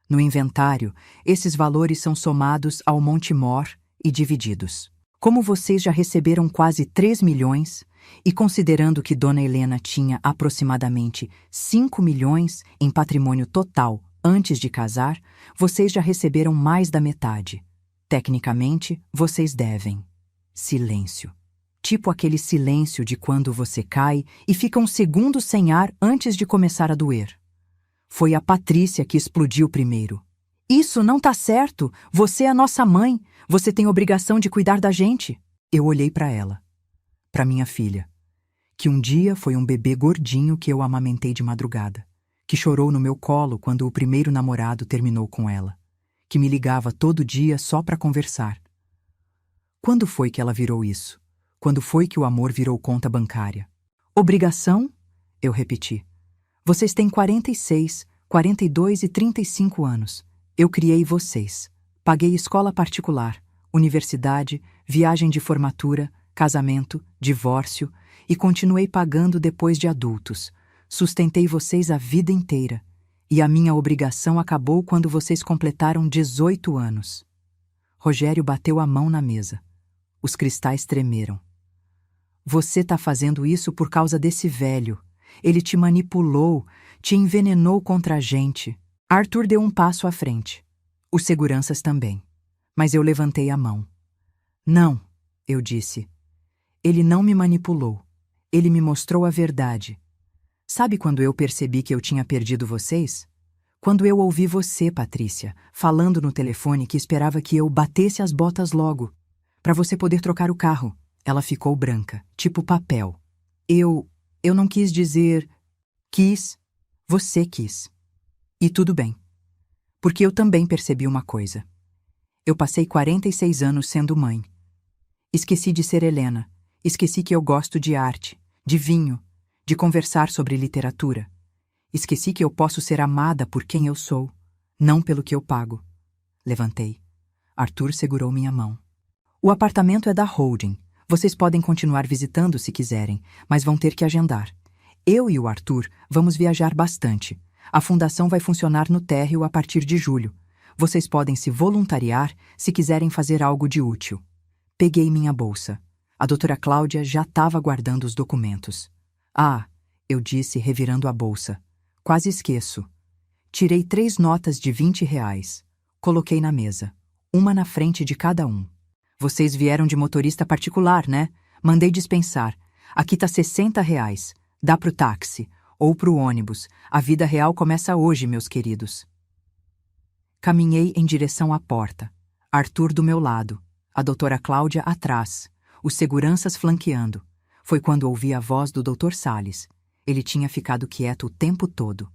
No inventário, esses valores são somados ao monte-mor e divididos. Como vocês já receberam quase 3 milhões, e considerando que Dona Helena tinha aproximadamente 5 milhões em patrimônio total antes de casar, vocês já receberam mais da metade. Tecnicamente, vocês devem. Silêncio. Tipo aquele silêncio de quando você cai e fica um segundo sem ar antes de começar a doer. Foi a Patrícia que explodiu primeiro. Isso não tá certo! Você é a nossa mãe! Você tem obrigação de cuidar da gente! Eu olhei para ela. Para minha filha. Que um dia foi um bebê gordinho que eu amamentei de madrugada. Que chorou no meu colo quando o primeiro namorado terminou com ela. Que me ligava todo dia só para conversar. Quando foi que ela virou isso? Quando foi que o amor virou conta bancária? Obrigação? Eu repeti. Vocês têm 46, 42 e 35 anos. Eu criei vocês. Paguei escola particular, universidade, viagem de formatura, casamento, divórcio e continuei pagando depois de adultos. Sustentei vocês a vida inteira. E a minha obrigação acabou quando vocês completaram 18 anos. Rogério bateu a mão na mesa. Os cristais tremeram. Você tá fazendo isso por causa desse velho. Ele te manipulou, te envenenou contra a gente. Arthur deu um passo à frente. Os seguranças também. Mas eu levantei a mão. Não, eu disse. Ele não me manipulou. Ele me mostrou a verdade. Sabe quando eu percebi que eu tinha perdido vocês? Quando eu ouvi você, Patrícia, falando no telefone que esperava que eu batesse as botas logo, para você poder trocar o carro, ela ficou branca, tipo papel. Eu não quis dizer... Quis. Você quis. E tudo bem. Porque eu também percebi uma coisa. Eu passei 46 anos sendo mãe. Esqueci de ser Helena. Esqueci que eu gosto de arte, de vinho, de conversar sobre literatura. Esqueci que eu posso ser amada por quem eu sou, não pelo que eu pago. Levantei. Arthur segurou minha mão. O apartamento é da holding. Vocês podem continuar visitando se quiserem, mas vão ter que agendar. Eu e o Arthur vamos viajar bastante. A fundação vai funcionar no térreo a partir de julho. Vocês podem se voluntariar se quiserem fazer algo de útil. Peguei minha bolsa. A doutora Cláudia já estava guardando os documentos. Ah, eu disse, revirando a bolsa. Quase esqueço. Tirei 3 notas de R$ 20. Coloquei na mesa. Uma na frente de cada um. Vocês vieram de motorista particular, né? Mandei dispensar. Aqui tá R$ 60. Dá pro táxi. Ou pro ônibus. A vida real começa hoje, meus queridos. Caminhei em direção à porta. Arthur do meu lado. A doutora Cláudia atrás. Os seguranças flanqueando. Foi quando ouvi a voz do Dr. Salles. Ele tinha ficado quieto o tempo todo.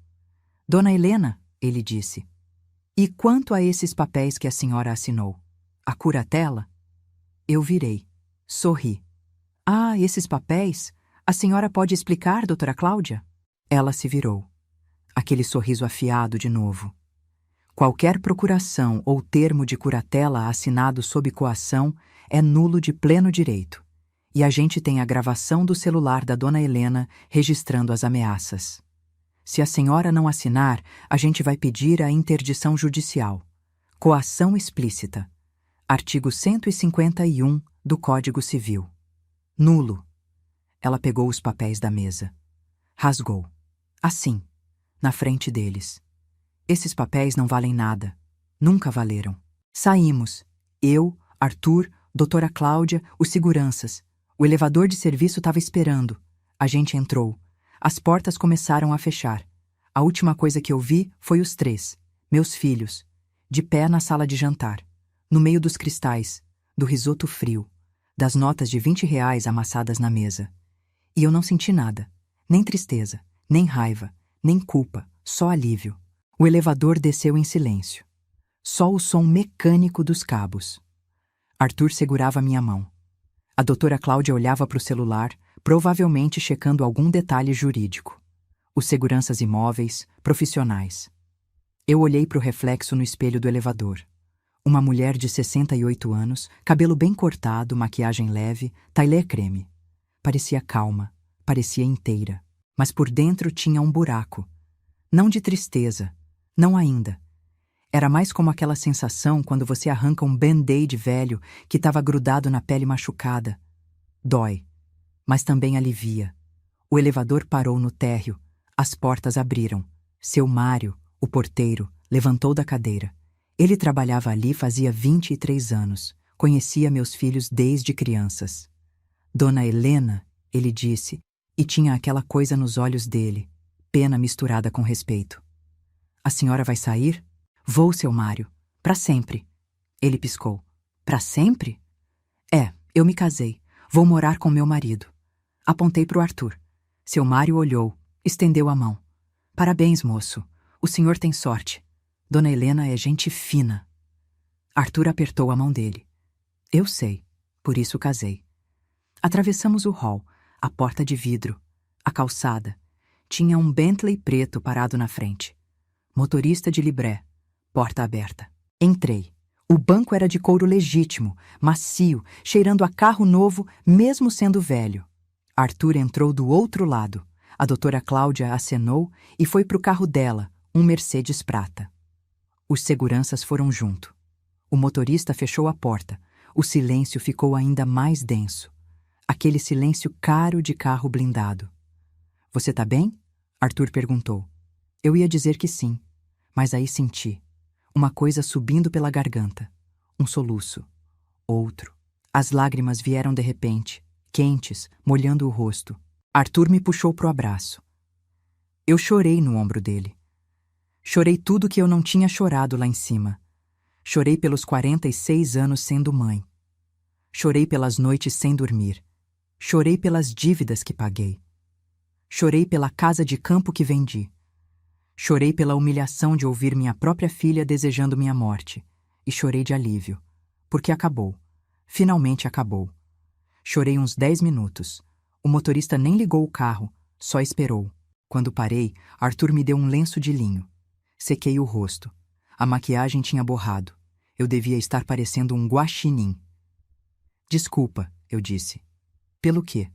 Dona Helena, ele disse. E quanto a esses papéis que a senhora assinou? A curatela? Eu virei. Sorri. Ah, esses papéis? A senhora pode explicar, doutora Cláudia? Ela se virou. Aquele sorriso afiado de novo. Qualquer procuração ou termo de curatela assinado sob coação é nulo de pleno direito. E a gente tem a gravação do celular da dona Helena registrando as ameaças. Se a senhora não assinar, a gente vai pedir a interdição judicial. Coação explícita. Artigo 151 do Código Civil. Nulo. Ela pegou os papéis da mesa. Rasgou. Assim, na frente deles. Esses papéis não valem nada. Nunca valeram. Saímos. Eu, Arthur, doutora Cláudia, os seguranças. O elevador de serviço estava esperando. A gente entrou. As portas começaram a fechar. A última coisa que eu vi foi os 3, meus filhos, de pé na sala de jantar, no meio dos cristais, do risoto frio, das notas de R$ 20 amassadas na mesa. E eu não senti nada, nem tristeza, nem raiva, nem culpa, só alívio. O elevador desceu em silêncio. Só o som mecânico dos cabos. Arthur segurava minha mão. A doutora Cláudia olhava para o celular, provavelmente checando algum detalhe jurídico. Os seguranças imóveis, profissionais. Eu olhei para o reflexo no espelho do elevador. Uma mulher de 68 anos, cabelo bem cortado, maquiagem leve, taillé creme. Parecia calma, parecia inteira. Mas por dentro tinha um buraco. Não de tristeza, não ainda. Era mais como aquela sensação quando você arranca um band-aid velho que estava grudado na pele machucada. Dói, mas também alivia. O elevador parou no térreo. As portas abriram. Seu Mário, o porteiro, levantou da cadeira. Ele trabalhava ali fazia 23 anos. Conhecia meus filhos desde crianças. Dona Helena, ele disse, e tinha aquela coisa nos olhos dele, pena misturada com respeito. A senhora vai sair? Vou, seu Mário. Pra sempre. Ele piscou. Pra sempre? É, eu me casei. Vou morar com meu marido. Apontei pro Arthur. Seu Mário olhou, estendeu a mão. Parabéns, moço. O senhor tem sorte. Dona Helena é gente fina. Arthur apertou a mão dele. Eu sei, por isso casei. Atravessamos o hall, a porta de vidro, a calçada. Tinha um Bentley preto parado na frente. Motorista de libré. Porta aberta. Entrei. O banco era de couro legítimo, macio, cheirando a carro novo, mesmo sendo velho. Arthur entrou do outro lado. A doutora Cláudia acenou e foi pro carro dela, um Mercedes prata. Os seguranças foram junto. O motorista fechou a porta. O silêncio ficou ainda mais denso. Aquele silêncio caro de carro blindado. Você tá bem? Arthur perguntou. Eu ia dizer que sim, mas aí senti. Uma coisa subindo pela garganta. Um soluço. Outro. As lágrimas vieram de repente, quentes, molhando o rosto. Arthur me puxou pro abraço. Eu chorei no ombro dele. Chorei tudo que eu não tinha chorado lá em cima. Chorei pelos 46 anos sendo mãe. Chorei pelas noites sem dormir. Chorei pelas dívidas que paguei. Chorei pela casa de campo que vendi. Chorei pela humilhação de ouvir minha própria filha desejando minha morte. E chorei de alívio. Porque acabou. Finalmente acabou. Chorei uns 10 minutos. O motorista nem ligou o carro, só esperou. Quando parei, Arthur me deu um lenço de linho. Sequei o rosto. A maquiagem tinha borrado. Eu devia estar parecendo um guaxinim. Desculpa, eu disse. Pelo quê?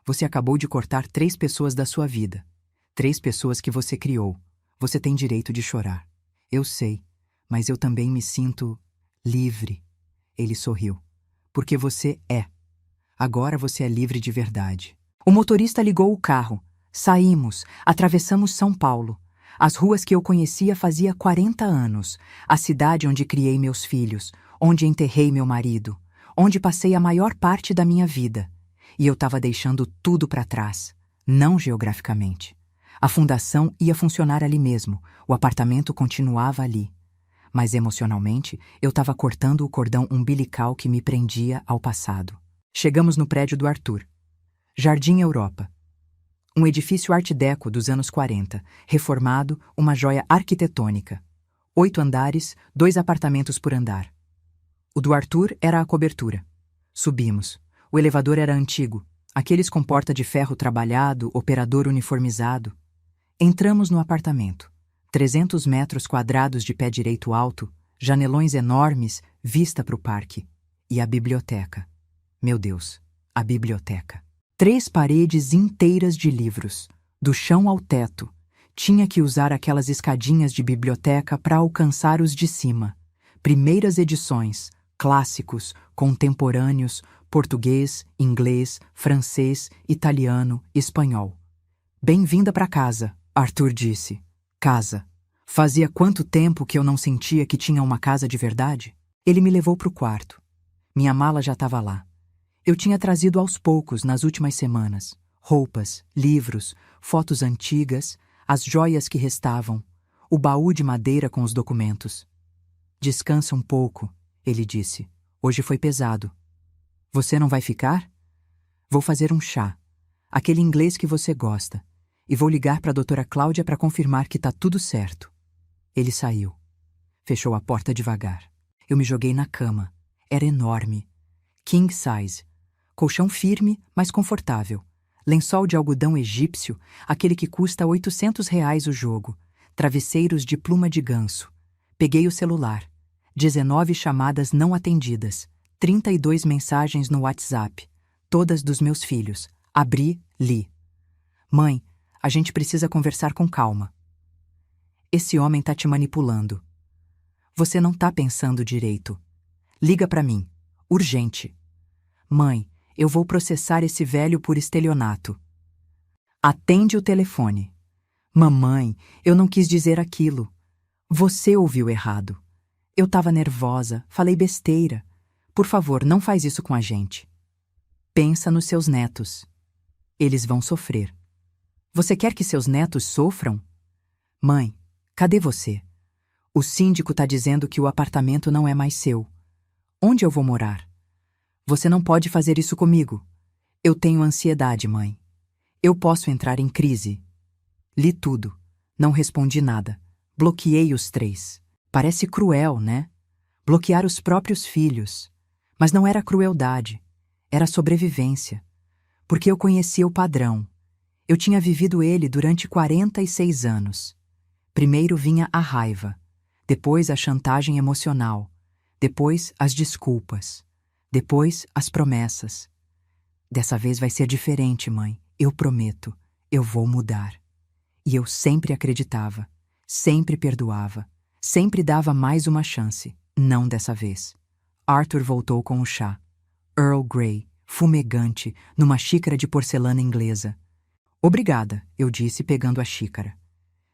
Você acabou de cortar 3 pessoas da sua vida. 3 pessoas que você criou. Você tem direito de chorar. Eu sei, mas eu também me sinto livre. Ele sorriu. Porque você é. Agora você é livre de verdade. O motorista ligou o carro. Saímos, atravessamos São Paulo. As ruas que eu conhecia fazia 40 anos. A cidade onde criei meus filhos, onde enterrei meu marido, onde passei a maior parte da minha vida. E eu estava deixando tudo para trás. Não geograficamente. A fundação ia funcionar ali mesmo. O apartamento continuava ali. Mas emocionalmente, eu estava cortando o cordão umbilical que me prendia ao passado. Chegamos no prédio do Arthur. Jardim Europa. Um edifício art déco dos anos 40, reformado, uma joia arquitetônica. 8 andares, 2 apartamentos por andar. O do Arthur era a cobertura. Subimos. O elevador era antigo, aqueles com porta de ferro trabalhado, operador uniformizado. Entramos no apartamento. 300 metros quadrados de pé direito alto, janelões enormes, vista para o parque. E a biblioteca. Meu Deus, a biblioteca. 3 paredes inteiras de livros, do chão ao teto. Tinha que usar aquelas escadinhas de biblioteca para alcançar os de cima. Primeiras edições, clássicos, contemporâneos, português, inglês, francês, italiano, espanhol. Bem-vinda para casa, Arthur disse. Casa. Fazia quanto tempo que eu não sentia que tinha uma casa de verdade? Ele me levou para o quarto. Minha mala já estava lá. Eu tinha trazido aos poucos nas últimas semanas. Roupas, livros, fotos antigas, as joias que restavam, o baú de madeira com os documentos. Descansa um pouco, ele disse. Hoje foi pesado. Você não vai ficar? Vou fazer um chá. Aquele inglês que você gosta. E vou ligar para a doutora Cláudia para confirmar que está tudo certo. Ele saiu. Fechou a porta devagar. Eu me joguei na cama. Era enorme. King size. Colchão firme, mas confortável. Lençol de algodão egípcio, aquele que custa R$ 800 o jogo. Travesseiros de pluma de ganso. Peguei o celular. 19 chamadas não atendidas. 32 mensagens no WhatsApp. Todas dos meus filhos. Abri, li. Mãe, a gente precisa conversar com calma. Esse homem tá te manipulando. Você não tá pensando direito. Liga pra mim. Urgente. Mãe, eu vou processar esse velho por estelionato. Atende o telefone. Mamãe, eu não quis dizer aquilo. Você ouviu errado. Eu tava nervosa, falei besteira. Por favor, não faz isso com a gente. Pensa nos seus netos. Eles vão sofrer. Você quer que seus netos sofram? Mãe, cadê você? O síndico tá dizendo que o apartamento não é mais seu. Onde eu vou morar? Você não pode fazer isso comigo. Eu tenho ansiedade, mãe. Eu posso entrar em crise. Li tudo. Não respondi nada. Bloqueei os 3. Parece cruel, né? Bloquear os próprios filhos. Mas não era crueldade. Era sobrevivência. Porque eu conhecia o padrão. Eu tinha vivido ele durante 46 anos. Primeiro vinha a raiva. Depois a chantagem emocional. Depois as desculpas. Depois as promessas. Dessa vez vai ser diferente, mãe. Eu prometo. Eu vou mudar. E eu sempre acreditava. Sempre perdoava. Sempre dava mais uma chance. Não dessa vez. Arthur voltou com o chá. Earl Grey, fumegante, numa xícara de porcelana inglesa. Obrigada, eu disse pegando a xícara.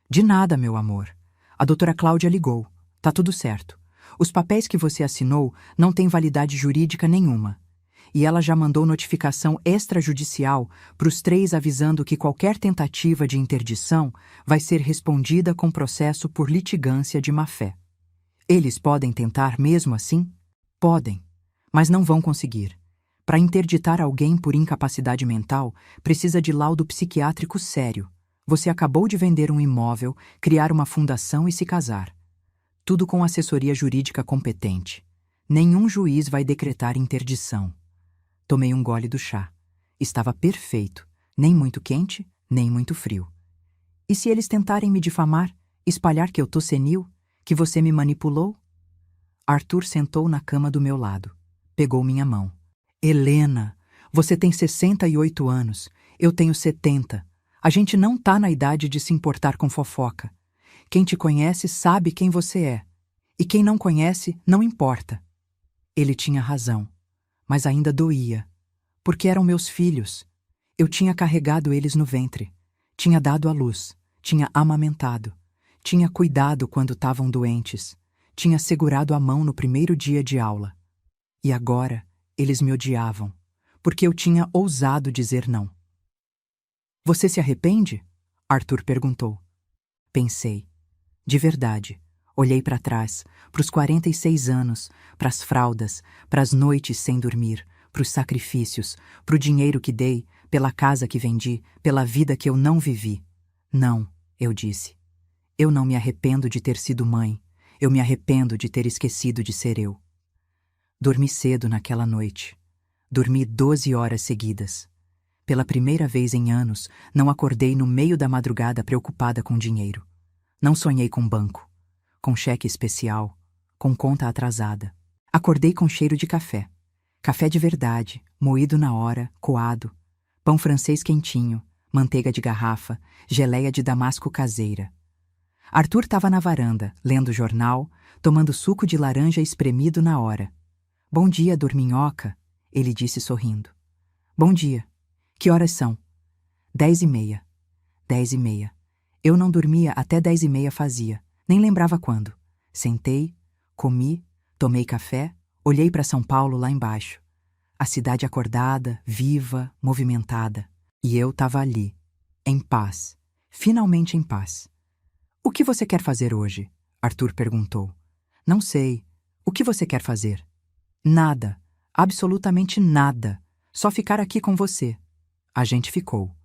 De nada, meu amor. A doutora Cláudia ligou. Tá tudo certo. Os papéis que você assinou não têm validade jurídica nenhuma. e ela já mandou notificação extrajudicial para os 3 avisando que qualquer tentativa de interdição vai ser respondida com processo por litigância de má-fé. Eles podem tentar mesmo assim? Podem, mas não vão conseguir. Para interditar alguém por incapacidade mental, precisa de laudo psiquiátrico sério. Você acabou de vender um imóvel, criar uma fundação e se casar. Tudo com assessoria jurídica competente. Nenhum juiz vai decretar interdição. Tomei um gole do chá. Estava perfeito, nem muito quente, nem muito frio. E se eles tentarem me difamar, espalhar que eu tô senil, que você me manipulou? Arthur sentou na cama do meu lado. Pegou minha mão. Helena, você tem 68 anos, eu tenho 70. A gente não tá na idade de se importar com fofoca. Quem te conhece sabe quem você é. E quem não conhece, não importa. Ele tinha razão, mas ainda doía. Porque eram meus filhos. Eu tinha carregado eles no ventre. Tinha dado à luz. Tinha amamentado. Tinha cuidado quando estavam doentes. Tinha segurado a mão no primeiro dia de aula. E agora, eles me odiavam. Porque eu tinha ousado dizer não. Você se arrepende? Arthur perguntou. Pensei. De verdade. Olhei para trás, para os 46 anos, para as fraldas, para as noites sem dormir, para os sacrifícios, para o dinheiro que dei, pela casa que vendi, pela vida que eu não vivi. Não, eu disse. Eu não me arrependo de ter sido mãe. Eu me arrependo de ter esquecido de ser eu. Dormi cedo naquela noite. Dormi 12 horas seguidas. Pela primeira vez em anos, não acordei no meio da madrugada preocupada com dinheiro. Não sonhei com banco, com cheque especial, com conta atrasada. Acordei com cheiro de café. Café de verdade, moído na hora, coado. Pão francês quentinho, manteiga de garrafa, geleia de damasco caseira. Arthur estava na varanda, lendo jornal, tomando suco de laranja espremido na hora. Bom dia, dorminhoca, ele disse sorrindo. Bom dia. Que horas são? 10h30. 10h30. Eu não dormia até 10h30 fazia. Nem lembrava quando. Sentei, comi, tomei café, olhei para São Paulo lá embaixo. A cidade acordada, viva, movimentada. E eu estava ali, em paz. Finalmente em paz. O que você quer fazer hoje? Arthur perguntou. Não sei. O que você quer fazer? Nada. Absolutamente nada. Só ficar aqui com você. A gente ficou.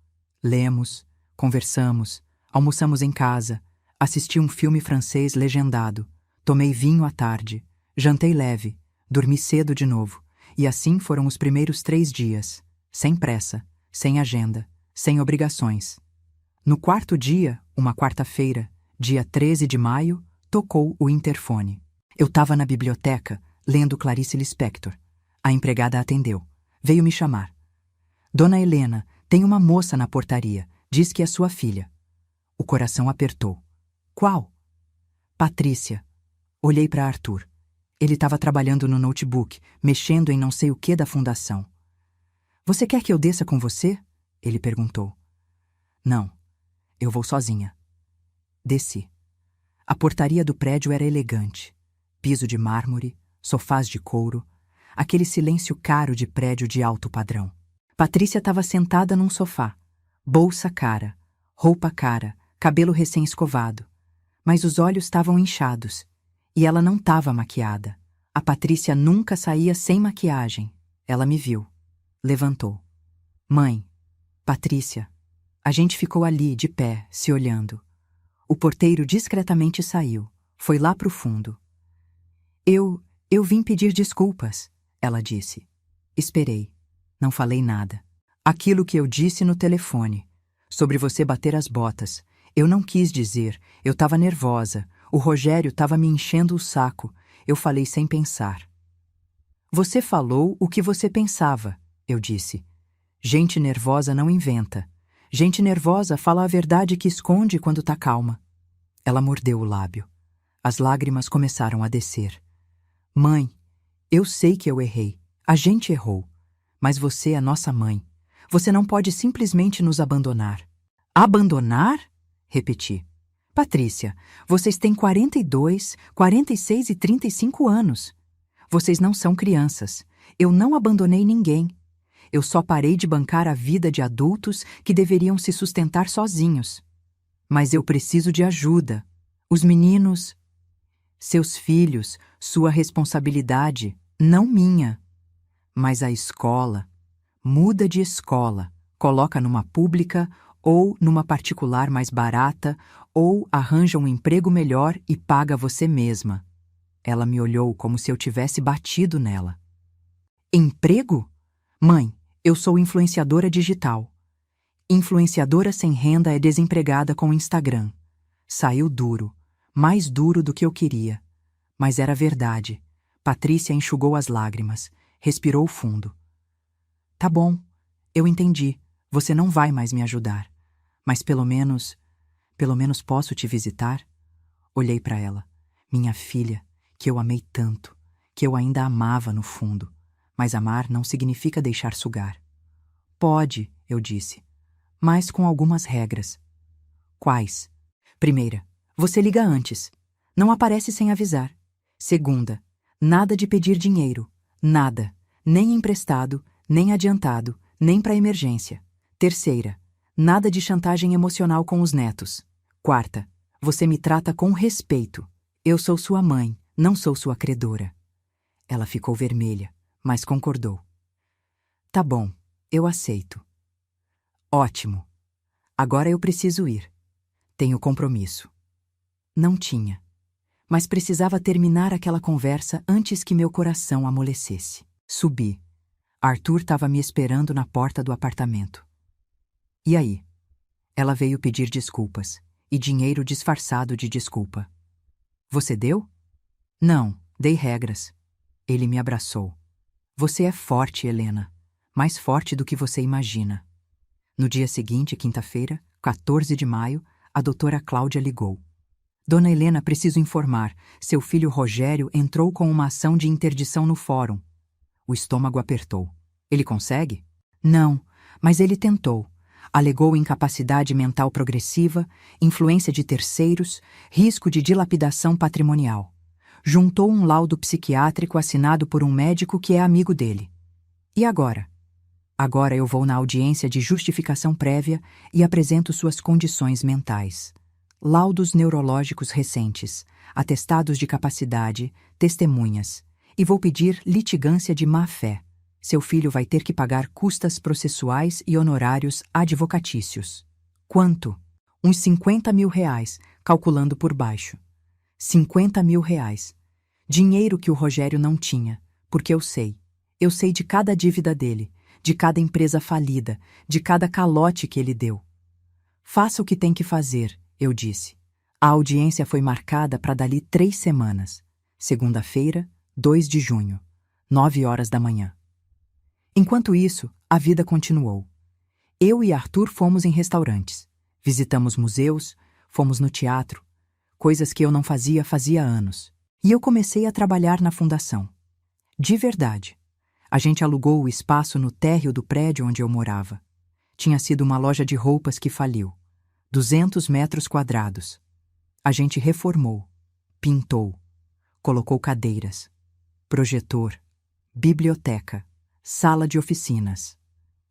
Lemos, conversamos, almoçamos em casa, assisti um filme francês legendado, tomei vinho à tarde, jantei leve, dormi cedo de novo, e assim foram os primeiros 3 dias, sem pressa, sem agenda, sem obrigações. No 4º dia, uma quarta-feira, dia 13 de maio, tocou o interfone. Eu estava na biblioteca, lendo Clarice Lispector. A empregada atendeu. Veio me chamar. Dona Helena, tem uma moça na portaria. Diz que é sua filha. O coração apertou. Qual? Patrícia. Olhei para Arthur. Ele estava trabalhando no notebook, mexendo em não sei o que da fundação. Você quer que eu desça com você? Ele perguntou. Não. Eu vou sozinha. Desci. A portaria do prédio era elegante. Piso de mármore, sofás de couro, aquele silêncio caro de prédio de alto padrão. Patrícia estava sentada num sofá, bolsa cara, roupa cara, cabelo recém-escovado. Mas os olhos estavam inchados, e ela não estava maquiada. A Patrícia nunca saía sem maquiagem. Ela me viu. Levantou. Mãe, Patrícia. A gente ficou ali, de pé, se olhando. O porteiro discretamente saiu. Foi lá pro fundo. Eu vim pedir desculpas, ela disse. Esperei. Não falei nada. Aquilo que eu disse no telefone. Sobre você bater as botas. Eu não quis dizer. Eu estava nervosa. O Rogério estava me enchendo o saco. Eu falei sem pensar. Você falou o que você pensava, eu disse. Gente nervosa não inventa. Gente nervosa fala a verdade que esconde quando tá calma. Ela mordeu o lábio. As lágrimas começaram a descer. Mãe, eu sei que eu errei. A gente errou. Mas você é nossa mãe. Você não pode simplesmente nos abandonar. Abandonar? Repeti. Patrícia, vocês têm 42, 46 e 35 anos. Vocês não são crianças. Eu não abandonei ninguém. Eu só parei de bancar a vida de adultos que deveriam se sustentar sozinhos. Mas eu preciso de ajuda. Os meninos, seus filhos, sua responsabilidade, não minha. Mas a escola, muda de escola, coloca numa pública ou numa particular mais barata, ou arranja um emprego melhor e paga você mesma. Ela me olhou como se eu tivesse batido nela. Emprego? Mãe, eu sou influenciadora digital. Influenciadora sem renda é desempregada com o Instagram. Saiu duro, mais duro do que eu queria. Mas era verdade. Patrícia enxugou as lágrimas, respirou fundo. Tá bom, eu entendi. Você não vai mais me ajudar. Mas pelo menos posso te visitar? Olhei para ela. Minha filha, que eu amei tanto, que eu ainda amava no fundo. Mas amar não significa deixar sugar. Pode, eu disse, mas com algumas regras. Quais? Primeira, você liga antes. Não aparece sem avisar. Segunda, nada de pedir dinheiro. Nada. Nem emprestado, nem adiantado, nem para emergência. Terceira, nada de chantagem emocional com os netos. Quarta, você me trata com respeito. Eu sou sua mãe, não sou sua credora. Ela ficou vermelha, mas concordou. Tá bom, eu aceito. Ótimo. Agora eu preciso ir. Tenho compromisso. Não tinha. Mas precisava terminar aquela conversa antes que meu coração amolecesse. Subi. Arthur estava me esperando na porta do apartamento. E aí? Ela veio pedir desculpas, e dinheiro disfarçado de desculpa. Você deu? Não, dei regras. Ele me abraçou. Você é forte, Helena. Mais forte do que você imagina. No dia seguinte, quinta-feira, 14 de maio, a doutora Cláudia ligou. Dona Helena, preciso informar. Seu filho Rogério entrou com uma ação de interdição no fórum. O estômago apertou. Ele consegue? Não, mas ele tentou. Alegou incapacidade mental progressiva, influência de terceiros, risco de dilapidação patrimonial. Juntou um laudo psiquiátrico assinado por um médico que é amigo dele. E agora? Agora eu vou na audiência de justificação prévia e apresento suas condições mentais. Laudos neurológicos recentes, atestados de capacidade, testemunhas. E vou pedir litigância de má-fé. Seu filho vai ter que pagar custas processuais e honorários advocatícios. Quanto? Uns 50 mil reais, calculando por baixo. 50 mil reais. Dinheiro que o Rogério não tinha, porque eu sei. Eu sei de cada dívida dele, de cada empresa falida, de cada calote que ele deu. Faça o que tem que fazer, eu disse. A audiência foi marcada para dali 3 semanas. Segunda-feira, 2 de junho, 9 horas da manhã. Enquanto isso, a vida continuou. Eu e Arthur fomos em restaurantes, visitamos museus, fomos no teatro, coisas que eu não fazia anos. E eu comecei a trabalhar na fundação. De verdade. A gente alugou o espaço no térreo do prédio onde eu morava. Tinha sido uma loja de roupas que faliu. 200 metros quadrados. A gente reformou, pintou, colocou cadeiras, projetor, biblioteca, sala de oficinas.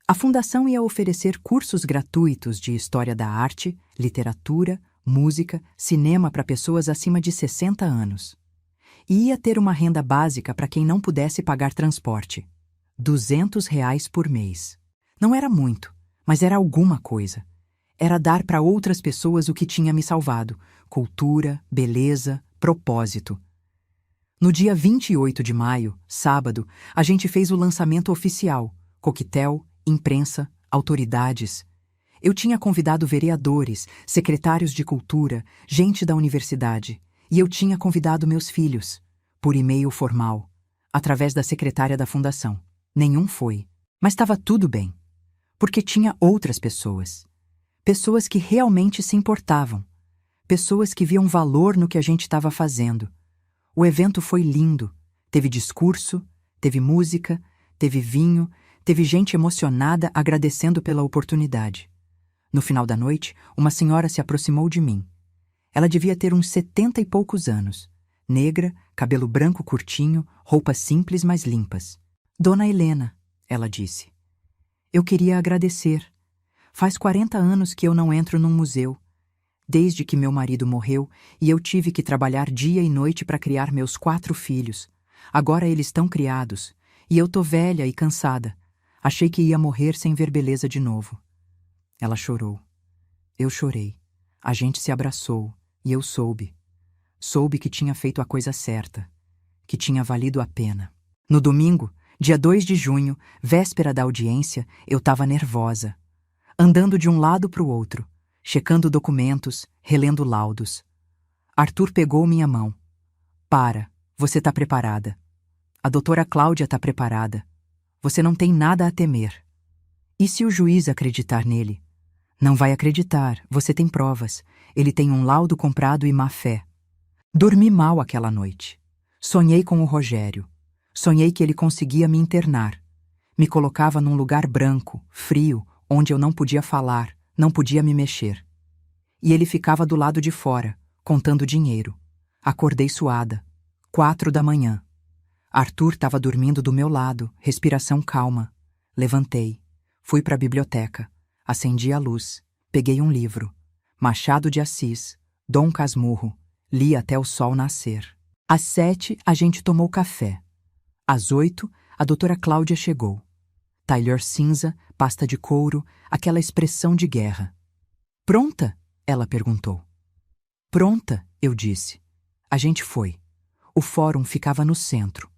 A fundação ia oferecer cursos gratuitos de história da arte, literatura, música, cinema para pessoas acima de 60 anos. E ia ter uma renda básica para quem não pudesse pagar transporte. 200 reais por mês. Não era muito, mas era alguma coisa. Era dar para outras pessoas o que tinha me salvado: cultura, beleza, propósito. No dia 28 de maio, sábado, a gente fez o lançamento oficial. Coquetel, imprensa, autoridades. Eu tinha convidado vereadores, secretários de cultura, gente da universidade. E eu tinha convidado meus filhos, por e-mail formal, através da secretária da fundação. Nenhum foi. Mas estava tudo bem. Porque tinha outras pessoas. Pessoas que realmente se importavam. Pessoas que viam valor no que a gente estava fazendo. O evento foi lindo. Teve discurso, teve música, teve vinho, teve gente emocionada agradecendo pela oportunidade. No final da noite, uma senhora se aproximou de mim. Ela devia ter uns 70 e poucos anos. Negra, cabelo branco curtinho, roupas simples mas limpas. Dona Helena, ela disse, eu queria agradecer. Faz 40 anos que eu não entro num museu. Desde que meu marido morreu e eu tive que trabalhar dia e noite para criar meus 4 filhos. Agora eles estão criados e eu tô velha e cansada. Achei que ia morrer sem ver beleza de novo. Ela chorou. Eu chorei. A gente se abraçou e eu soube. Soube que tinha feito a coisa certa, que tinha valido a pena. No domingo, dia 2 de junho, véspera da audiência, eu estava nervosa, andando de um lado para o outro, checando documentos, relendo laudos. Arthur pegou minha mão. Para, você está preparada. A doutora Cláudia está preparada. Você não tem nada a temer. E se o juiz acreditar nele? Não vai acreditar, você tem provas. Ele tem um laudo comprado e má fé. Dormi mal aquela noite. Sonhei com o Rogério. Sonhei que ele conseguia me internar. Me colocava num lugar branco, frio, onde eu não podia falar, não podia me mexer. E ele ficava do lado de fora, contando dinheiro. Acordei suada. 4 da manhã. Arthur estava dormindo do meu lado, respiração calma. Levantei. Fui para a biblioteca. Acendi a luz. Peguei um livro. Machado de Assis, Dom Casmurro. Li até o sol nascer. Às 7, a gente tomou café. Às 8, a doutora Cláudia chegou. Tailleur cinza, pasta de couro, aquela expressão de guerra. Pronta? Ela perguntou. Pronta, eu disse. A gente foi. O fórum ficava no centro.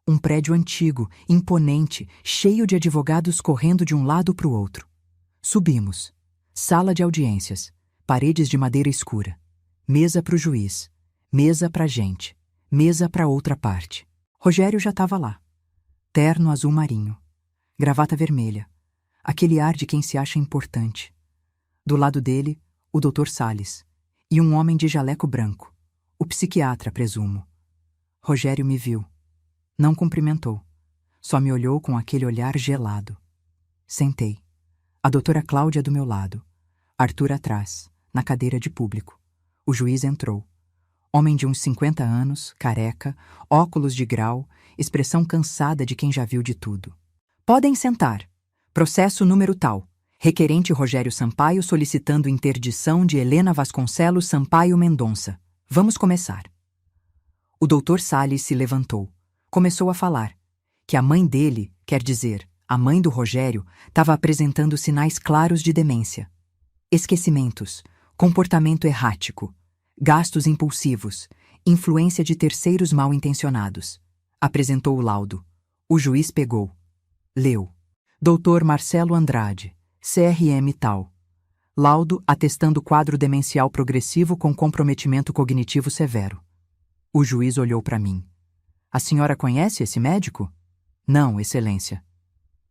Um prédio antigo, imponente, cheio de advogados correndo de um lado para o outro. Subimos. Sala de audiências. Paredes de madeira escura. Mesa para o juiz. Mesa para a gente. Mesa para outra parte. Rogério já estava lá. Terno azul marinho. Gravata vermelha. Aquele ar de quem se acha importante. Do lado dele, o Dr. Salles. E um homem de jaleco branco. O psiquiatra, presumo. Rogério me viu. Não cumprimentou. Só me olhou com aquele olhar gelado. Sentei. A doutora Cláudia do meu lado. Arthur atrás, na cadeira de público. O juiz entrou. Homem de uns 50 anos, careca, óculos de grau, expressão cansada de quem já viu de tudo. Podem sentar. Processo número tal. Requerente Rogério Sampaio solicitando interdição de Helena Vasconcelos Sampaio Mendonça. Vamos começar. O doutor Salles se levantou. Começou a falar. Que a mãe dele, quer dizer, a mãe do Rogério, estava apresentando sinais claros de demência. Esquecimentos, comportamento errático, gastos impulsivos, influência de terceiros mal intencionados. Apresentou o laudo. O juiz pegou. Leu. Dr. Marcelo Andrade, CRM tal. Laudo atestando quadro demencial progressivo com comprometimento cognitivo severo. O juiz olhou para mim. A senhora conhece esse médico? Não, excelência.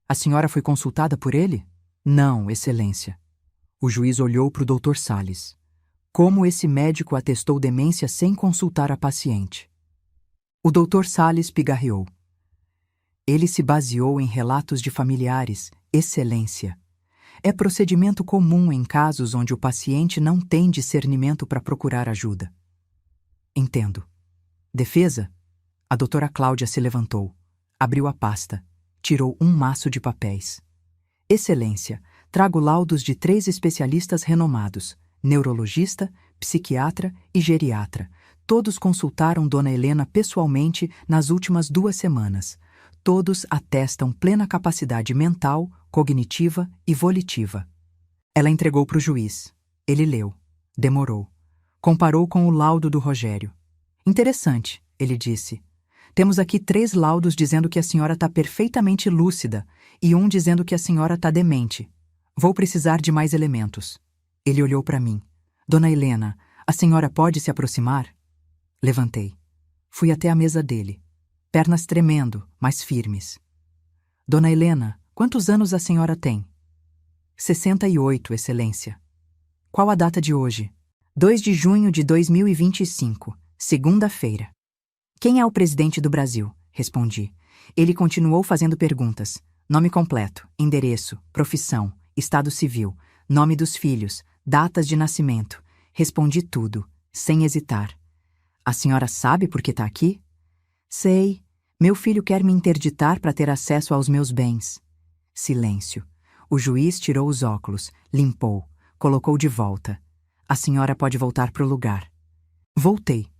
A senhora foi consultada por ele? Não, excelência. O juiz olhou para o Dr. Salles. Como esse médico atestou demência sem consultar a paciente? O Dr. Salles pigarreou. Ele se baseou em relatos de familiares, excelência. É procedimento comum em casos onde o paciente não tem discernimento para procurar ajuda. Entendo. Defesa? A doutora Cláudia se levantou, abriu a pasta, tirou um maço de papéis. Excelência, trago laudos de 3 especialistas renomados, neurologista, psiquiatra e geriatra. Todos consultaram Dona Helena pessoalmente nas últimas 2 semanas. Todos atestam plena capacidade mental, cognitiva e volitiva. Ela entregou para o juiz. Ele leu. Demorou. Comparou com o laudo do Rogério. Interessante, ele disse. Temos aqui 3 laudos dizendo que a senhora está perfeitamente lúcida e um dizendo que a senhora está demente. Vou precisar de mais elementos. Ele olhou para mim. Dona Helena, a senhora pode se aproximar? Levantei. Fui até a mesa dele. Pernas tremendo, mas firmes. Dona Helena, quantos anos a senhora tem? 68, excelência. Qual a data de hoje? 2 de junho de 2025, segunda-feira. Quem é o presidente do Brasil? Respondi. Ele continuou fazendo perguntas. Nome completo, endereço, profissão, estado civil, nome dos filhos, datas de nascimento. Respondi tudo, sem hesitar. A senhora sabe por que está aqui? Sei. Meu filho quer me interditar para ter acesso aos meus bens. Silêncio. O juiz tirou os óculos, limpou, colocou de volta. A senhora pode voltar para o lugar. Voltei.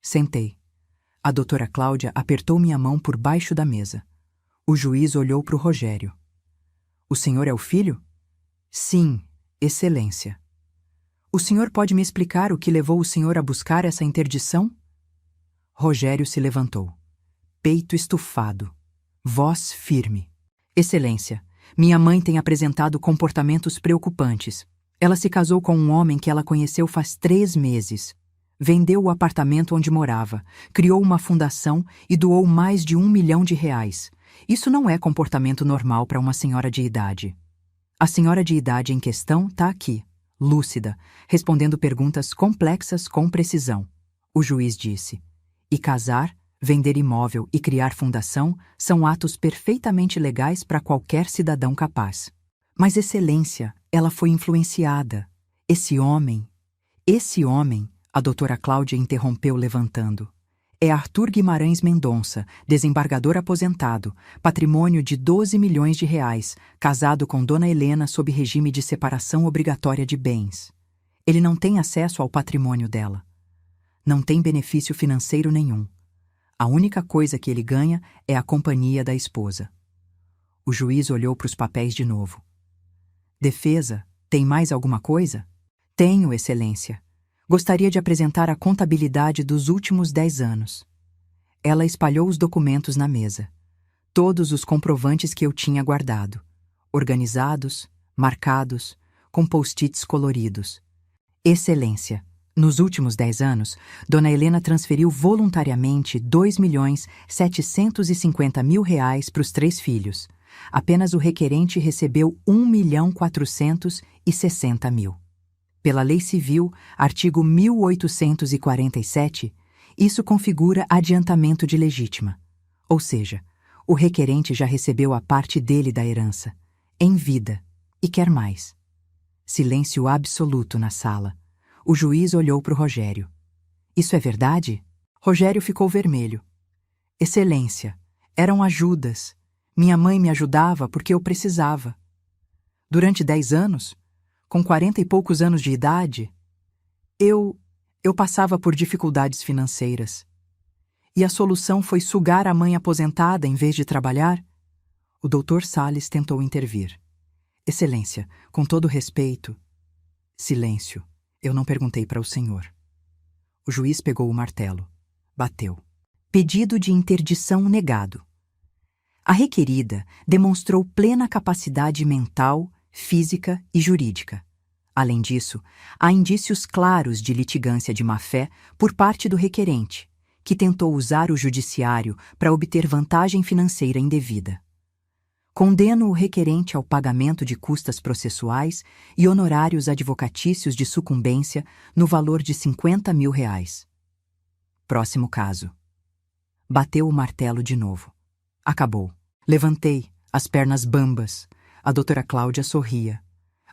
Sentei. A doutora Cláudia apertou minha mão por baixo da mesa. O juiz olhou para o Rogério. O senhor é o filho? Sim, Excelência. O senhor pode me explicar o que levou o senhor a buscar essa interdição? Rogério se levantou. Peito estufado. Voz firme. Excelência, minha mãe tem apresentado comportamentos preocupantes. Ela se casou com um homem que ela conheceu faz 3 meses. Vendeu o apartamento onde morava, criou uma fundação e doou mais de R$1 milhão. Isso não é comportamento normal para uma senhora de idade. A senhora de idade em questão está aqui, lúcida, respondendo perguntas complexas com precisão. O juiz disse. E casar, vender imóvel e criar fundação são atos perfeitamente legais para qualquer cidadão capaz. Mas, Excelência, ela foi influenciada. Esse homem, a doutora Cláudia interrompeu levantando. É Arthur Guimarães Mendonça, desembargador aposentado, patrimônio de R$12 milhões, casado com Dona Helena sob regime de separação obrigatória de bens. Ele não tem acesso ao patrimônio dela. Não tem benefício financeiro nenhum. A única coisa que ele ganha é a companhia da esposa. O juiz olhou para os papéis de novo. Defesa, tem mais alguma coisa? Tenho, Excelência. Gostaria de apresentar a contabilidade dos últimos 10 anos. Ela espalhou os documentos na mesa. Todos os comprovantes que eu tinha guardado. Organizados, marcados, com post-its coloridos. Excelência, nos últimos 10 anos, Dona Helena transferiu voluntariamente R$2.750.000 para os 3 filhos. Apenas o requerente recebeu R$1.460.000. Pela Lei Civil, artigo 1847, isso configura adiantamento de legítima. Ou seja, o requerente já recebeu a parte dele da herança, em vida, e quer mais. Silêncio absoluto na sala. O juiz olhou para o Rogério. Isso é verdade? Rogério ficou vermelho. Excelência, eram ajudas. Minha mãe me ajudava porque eu precisava. Durante 10 anos, com 40 e poucos anos de idade, eu passava por dificuldades financeiras. E a solução foi sugar a mãe aposentada em vez de trabalhar? O doutor Salles tentou intervir. Excelência, com todo respeito. Silêncio. Eu não perguntei para o senhor. O juiz pegou o martelo. Bateu. Pedido de interdição negado. A requerida demonstrou plena capacidade mental, física e jurídica. Além disso, há indícios claros de litigância de má-fé por parte do requerente, que tentou usar o judiciário para obter vantagem financeira indevida. Condeno o requerente ao pagamento de custas processuais e honorários advocatícios de sucumbência no valor de R$50.000. Próximo caso. Bateu o martelo de novo. Acabou. Levantei, as pernas bambas. A doutora Cláudia sorria.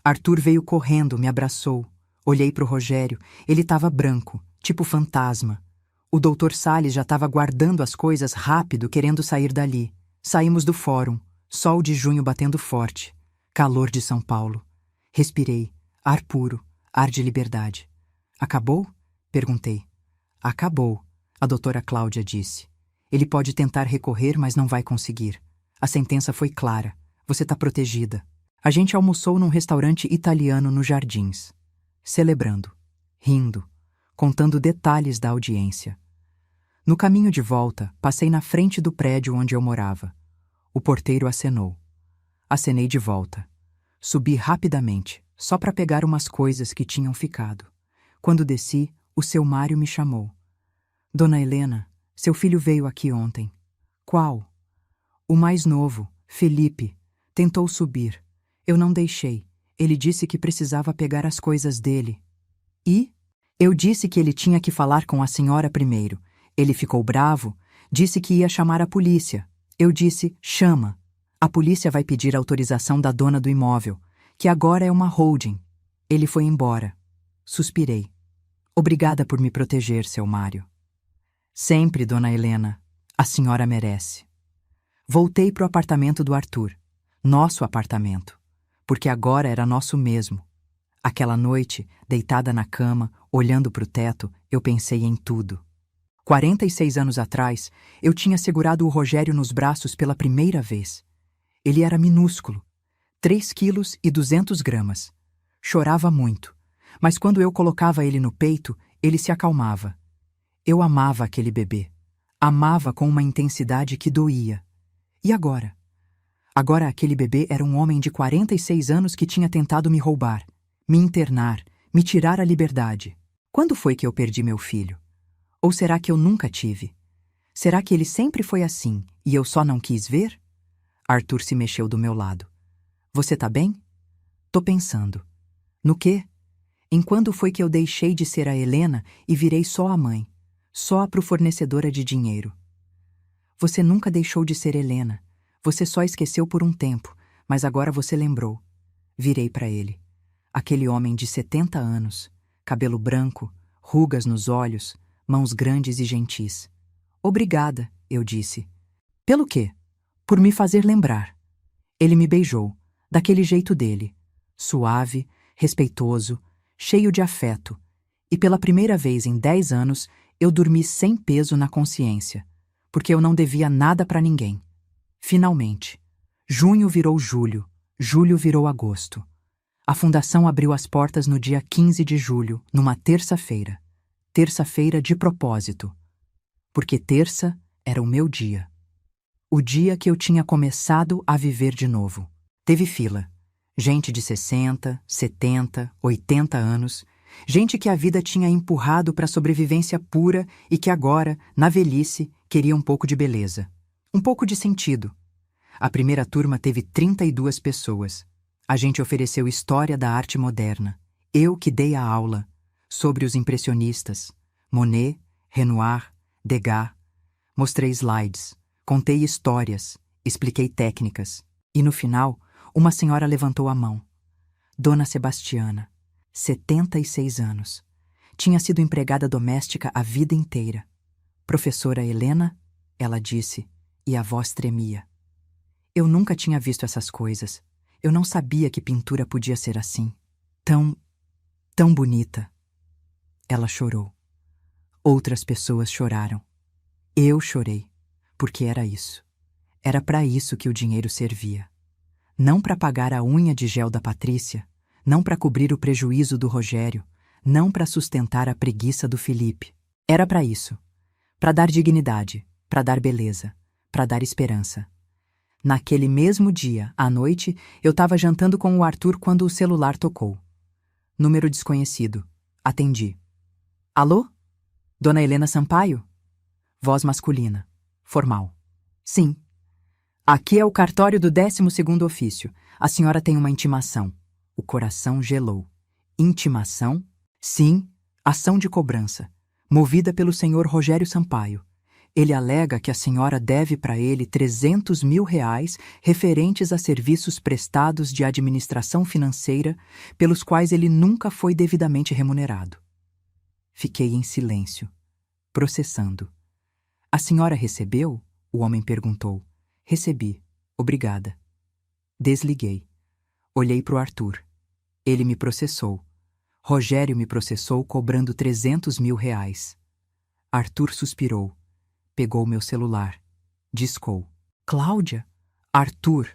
Arthur veio correndo, me abraçou. Olhei para o Rogério. Ele estava branco, tipo fantasma. O doutor Salles já estava guardando as coisas rápido, querendo sair dali. Saímos do fórum. Sol de junho batendo forte. Calor de São Paulo. Respirei. Ar puro. Ar de liberdade. Acabou? Perguntei. Acabou, a doutora Cláudia disse. Ele pode tentar recorrer, mas não vai conseguir. A sentença foi clara. Você está protegida. A gente almoçou num restaurante italiano nos Jardins. Celebrando. Rindo. Contando detalhes da audiência. No caminho de volta, passei na frente do prédio onde eu morava. O porteiro acenou. Acenei de volta. Subi rapidamente, só para pegar umas coisas que tinham ficado. Quando desci, o seu Mário me chamou. Dona Helena, seu filho veio aqui ontem. Qual? O mais novo, Felipe. Tentou subir. Eu não deixei. Ele disse que precisava pegar as coisas dele. E? Eu disse que ele tinha que falar com a senhora primeiro. Ele ficou bravo, disse que ia chamar a polícia. Eu disse, chama. A polícia vai pedir autorização da dona do imóvel, que agora é uma holding. Ele foi embora. Suspirei. Obrigada por me proteger, seu Mário. Sempre, dona Helena. A senhora merece. Voltei para o apartamento do Arthur. Nosso apartamento. Porque agora era nosso mesmo. Aquela noite, deitada na cama, olhando para o teto, eu pensei em tudo. 46 anos atrás, eu tinha segurado o Rogério nos braços pela primeira vez. Ele era minúsculo, 3,2 kg. Chorava muito, mas quando eu colocava ele no peito, ele se acalmava. Eu amava aquele bebê. Amava com uma intensidade que doía. E agora? Agora aquele bebê era um homem de 46 anos que tinha tentado me roubar, me internar, me tirar a liberdade. Quando foi que eu perdi meu filho? Ou será que eu nunca tive? Será que ele sempre foi assim e eu só não quis ver? Arthur se mexeu do meu lado. Você tá bem? Tô pensando. No quê? Em quando foi que eu deixei de ser a Helena e virei só a mãe, só a fornecedora de dinheiro? Você nunca deixou de ser Helena. Você só esqueceu por um tempo, mas agora você lembrou. Virei para ele. Aquele homem de 70 anos, cabelo branco, rugas nos olhos, mãos grandes e gentis. Obrigada, eu disse. Pelo quê? Por me fazer lembrar. Ele me beijou, daquele jeito dele, suave, respeitoso, cheio de afeto, e pela primeira vez em 10 anos eu dormi sem peso na consciência, porque eu não devia nada para ninguém. Finalmente, junho virou julho, julho virou agosto. A fundação abriu as portas no dia 15 de julho, numa terça-feira. Terça-feira de propósito. Porque terça era o meu dia. O dia que eu tinha começado a viver de novo. Teve fila. Gente de 60, 70, 80 anos. Gente que a vida tinha empurrado para a sobrevivência pura e que agora, na velhice, queria um pouco de beleza. Um pouco de sentido. A primeira turma teve 32 pessoas. A gente ofereceu história da arte moderna. Eu que dei a aula. Sobre os impressionistas. Monet, Renoir, Degas. Mostrei slides. Contei histórias. Expliquei técnicas. E no final, uma senhora levantou a mão. Dona Sebastiana. 76 anos. Tinha sido empregada doméstica a vida inteira. Professora Helena, ela disse, e a voz tremia. Eu nunca tinha visto essas coisas. Eu não sabia que pintura podia ser assim. Tão bonita. Ela chorou. Outras pessoas choraram. Eu chorei, porque era isso. Era para isso que o dinheiro servia. Não para pagar a unha de gel da Patrícia, não para cobrir o prejuízo do Rogério, não para sustentar a preguiça do Felipe. Era para isso. Para dar dignidade, para dar beleza, para dar esperança. Naquele mesmo dia, à noite, eu estava jantando com o Arthur quando o celular tocou. Número desconhecido. Atendi. Alô? Dona Helena Sampaio? Voz masculina. Formal. Sim. Aqui é o cartório do 12º ofício. A senhora tem uma intimação. O coração gelou. Intimação? Sim, ação de cobrança. Movida pelo senhor Rogério Sampaio. Ele alega que a senhora deve para ele R$300 mil referentes a serviços prestados de administração financeira pelos quais ele nunca foi devidamente remunerado. Fiquei em silêncio, processando. A senhora recebeu? O homem perguntou. Recebi. Obrigada. Desliguei. Olhei para o Arthur. Ele me processou. Rogério me processou cobrando R$300 mil. Arthur suspirou. Pegou meu celular. Discou. Cláudia? Arthur,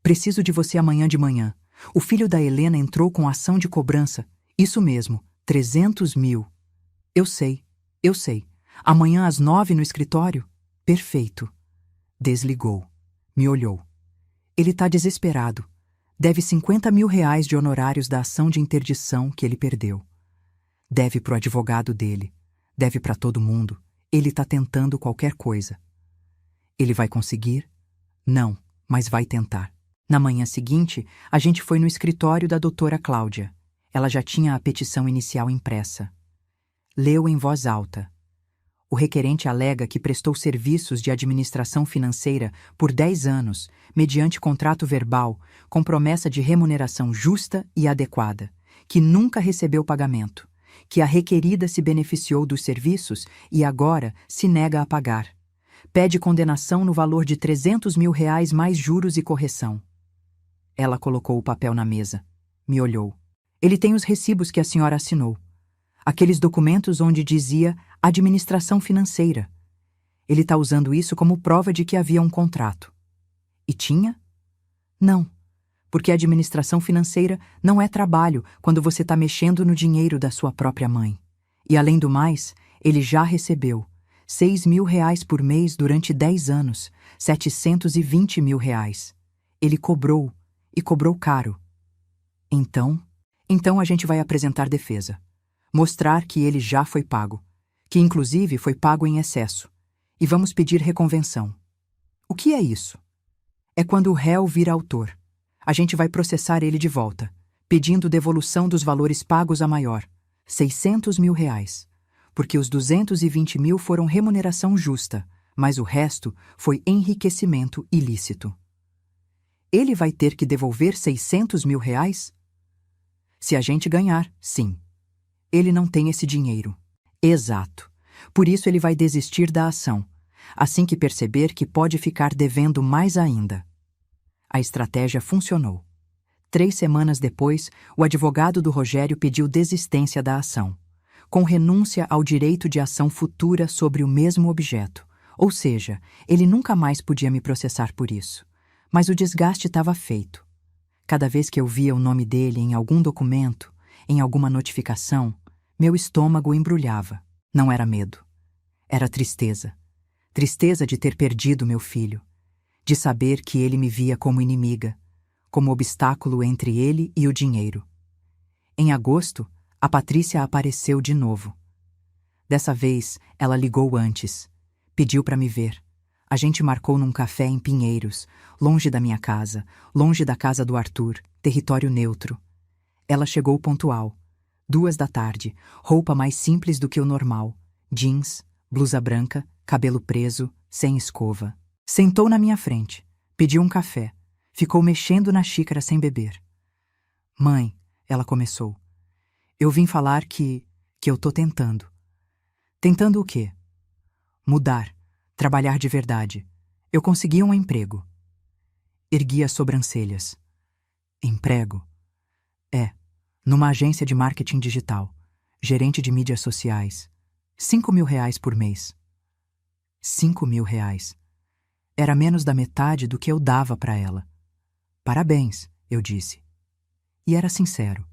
preciso de você amanhã de manhã. O filho da Helena entrou com ação de cobrança. Isso mesmo, 300 mil. Eu sei. Amanhã às 9 no escritório? Perfeito. Desligou. Me olhou. Ele tá desesperado. Deve 50 mil de honorários da ação de interdição que ele perdeu. Deve pro advogado dele. Deve para todo mundo. Ele tá tentando qualquer coisa. Ele vai conseguir? Não, mas vai tentar. Na manhã seguinte, a gente foi no escritório da doutora Cláudia. Ela já tinha a petição inicial impressa. Leu em voz alta. O requerente alega que prestou serviços de administração financeira por 10 anos, mediante contrato verbal, com promessa de remuneração justa e adequada, que nunca recebeu pagamento, que a requerida se beneficiou dos serviços e agora se nega a pagar. Pede condenação no valor de 300 mil reais mais juros e correção. Ela colocou o papel na mesa. Me olhou. Ele tem os recibos que a senhora assinou. Aqueles documentos onde dizia administração financeira. Ele está usando isso como prova de que havia um contrato. E tinha? Não, porque a administração financeira não é trabalho quando você está mexendo no dinheiro da sua própria mãe. E além do mais, ele já recebeu 6 mil reais por mês durante 10 anos, 720 mil reais. Ele cobrou, e cobrou caro. Então a gente vai apresentar defesa. Mostrar que ele já foi pago, que inclusive foi pago em excesso. E vamos pedir reconvenção. O que é isso? É quando o réu vira autor. A gente vai processar ele de volta, pedindo devolução dos valores pagos a maior, 600 mil reais. Porque os 220 mil foram remuneração justa, mas o resto foi enriquecimento ilícito. Ele vai ter que devolver 600 mil reais? Se a gente ganhar, sim. Ele não tem esse dinheiro. Exato. Por isso ele vai desistir da ação, assim que perceber que pode ficar devendo mais ainda. A estratégia funcionou. 3 semanas depois, o advogado do Rogério pediu desistência da ação, com renúncia ao direito de ação futura sobre o mesmo objeto. Ou seja, ele nunca mais podia me processar por isso. Mas o desgaste estava feito. Cada vez que eu via o nome dele em algum documento, em alguma notificação, meu estômago embrulhava. Não era medo. Era tristeza. Tristeza de ter perdido meu filho. De saber que ele me via como inimiga, como obstáculo entre ele e o dinheiro. Em agosto, a Patrícia apareceu de novo. Dessa vez, ela ligou antes. Pediu para me ver. A gente marcou num café em Pinheiros, longe da minha casa, longe da casa do Arthur, território neutro. Ela chegou pontual. 2 da tarde, roupa mais simples do que o normal. Jeans, blusa branca, cabelo preso, sem escova. Sentou na minha frente, pediu um café. Ficou mexendo na xícara sem beber. Mãe, ela começou. Eu vim falar que eu tô tentando. Tentando o quê? Mudar. Trabalhar de verdade. Eu consegui um emprego. Ergui as sobrancelhas. Emprego? É, numa agência de marketing digital. Gerente de mídias sociais. 5 mil reais por mês. 5 mil reais. Era menos da metade do que eu dava para ela. Parabéns, eu disse. E era sincero.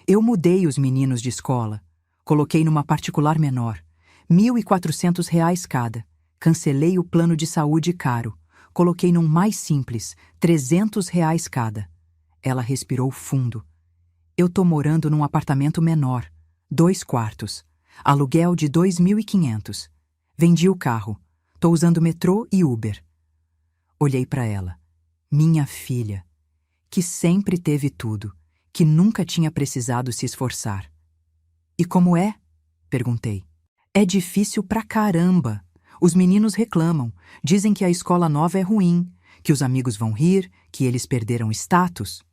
Eu mudei os meninos de escola. Coloquei numa particular menor. 1.400 reais cada. Cancelei o plano de saúde caro. Coloquei num mais simples, 300 reais cada. Ela respirou fundo. Eu tô morando num apartamento menor, 2 quartos. Aluguel de 2.500. Vendi o carro. Tô usando metrô e Uber. Olhei para ela. Minha filha, que sempre teve tudo, que nunca tinha precisado se esforçar. E como é? Perguntei. É difícil pra caramba. Os meninos reclamam, dizem que a escola nova é ruim, que os amigos vão rir, que eles perderam status.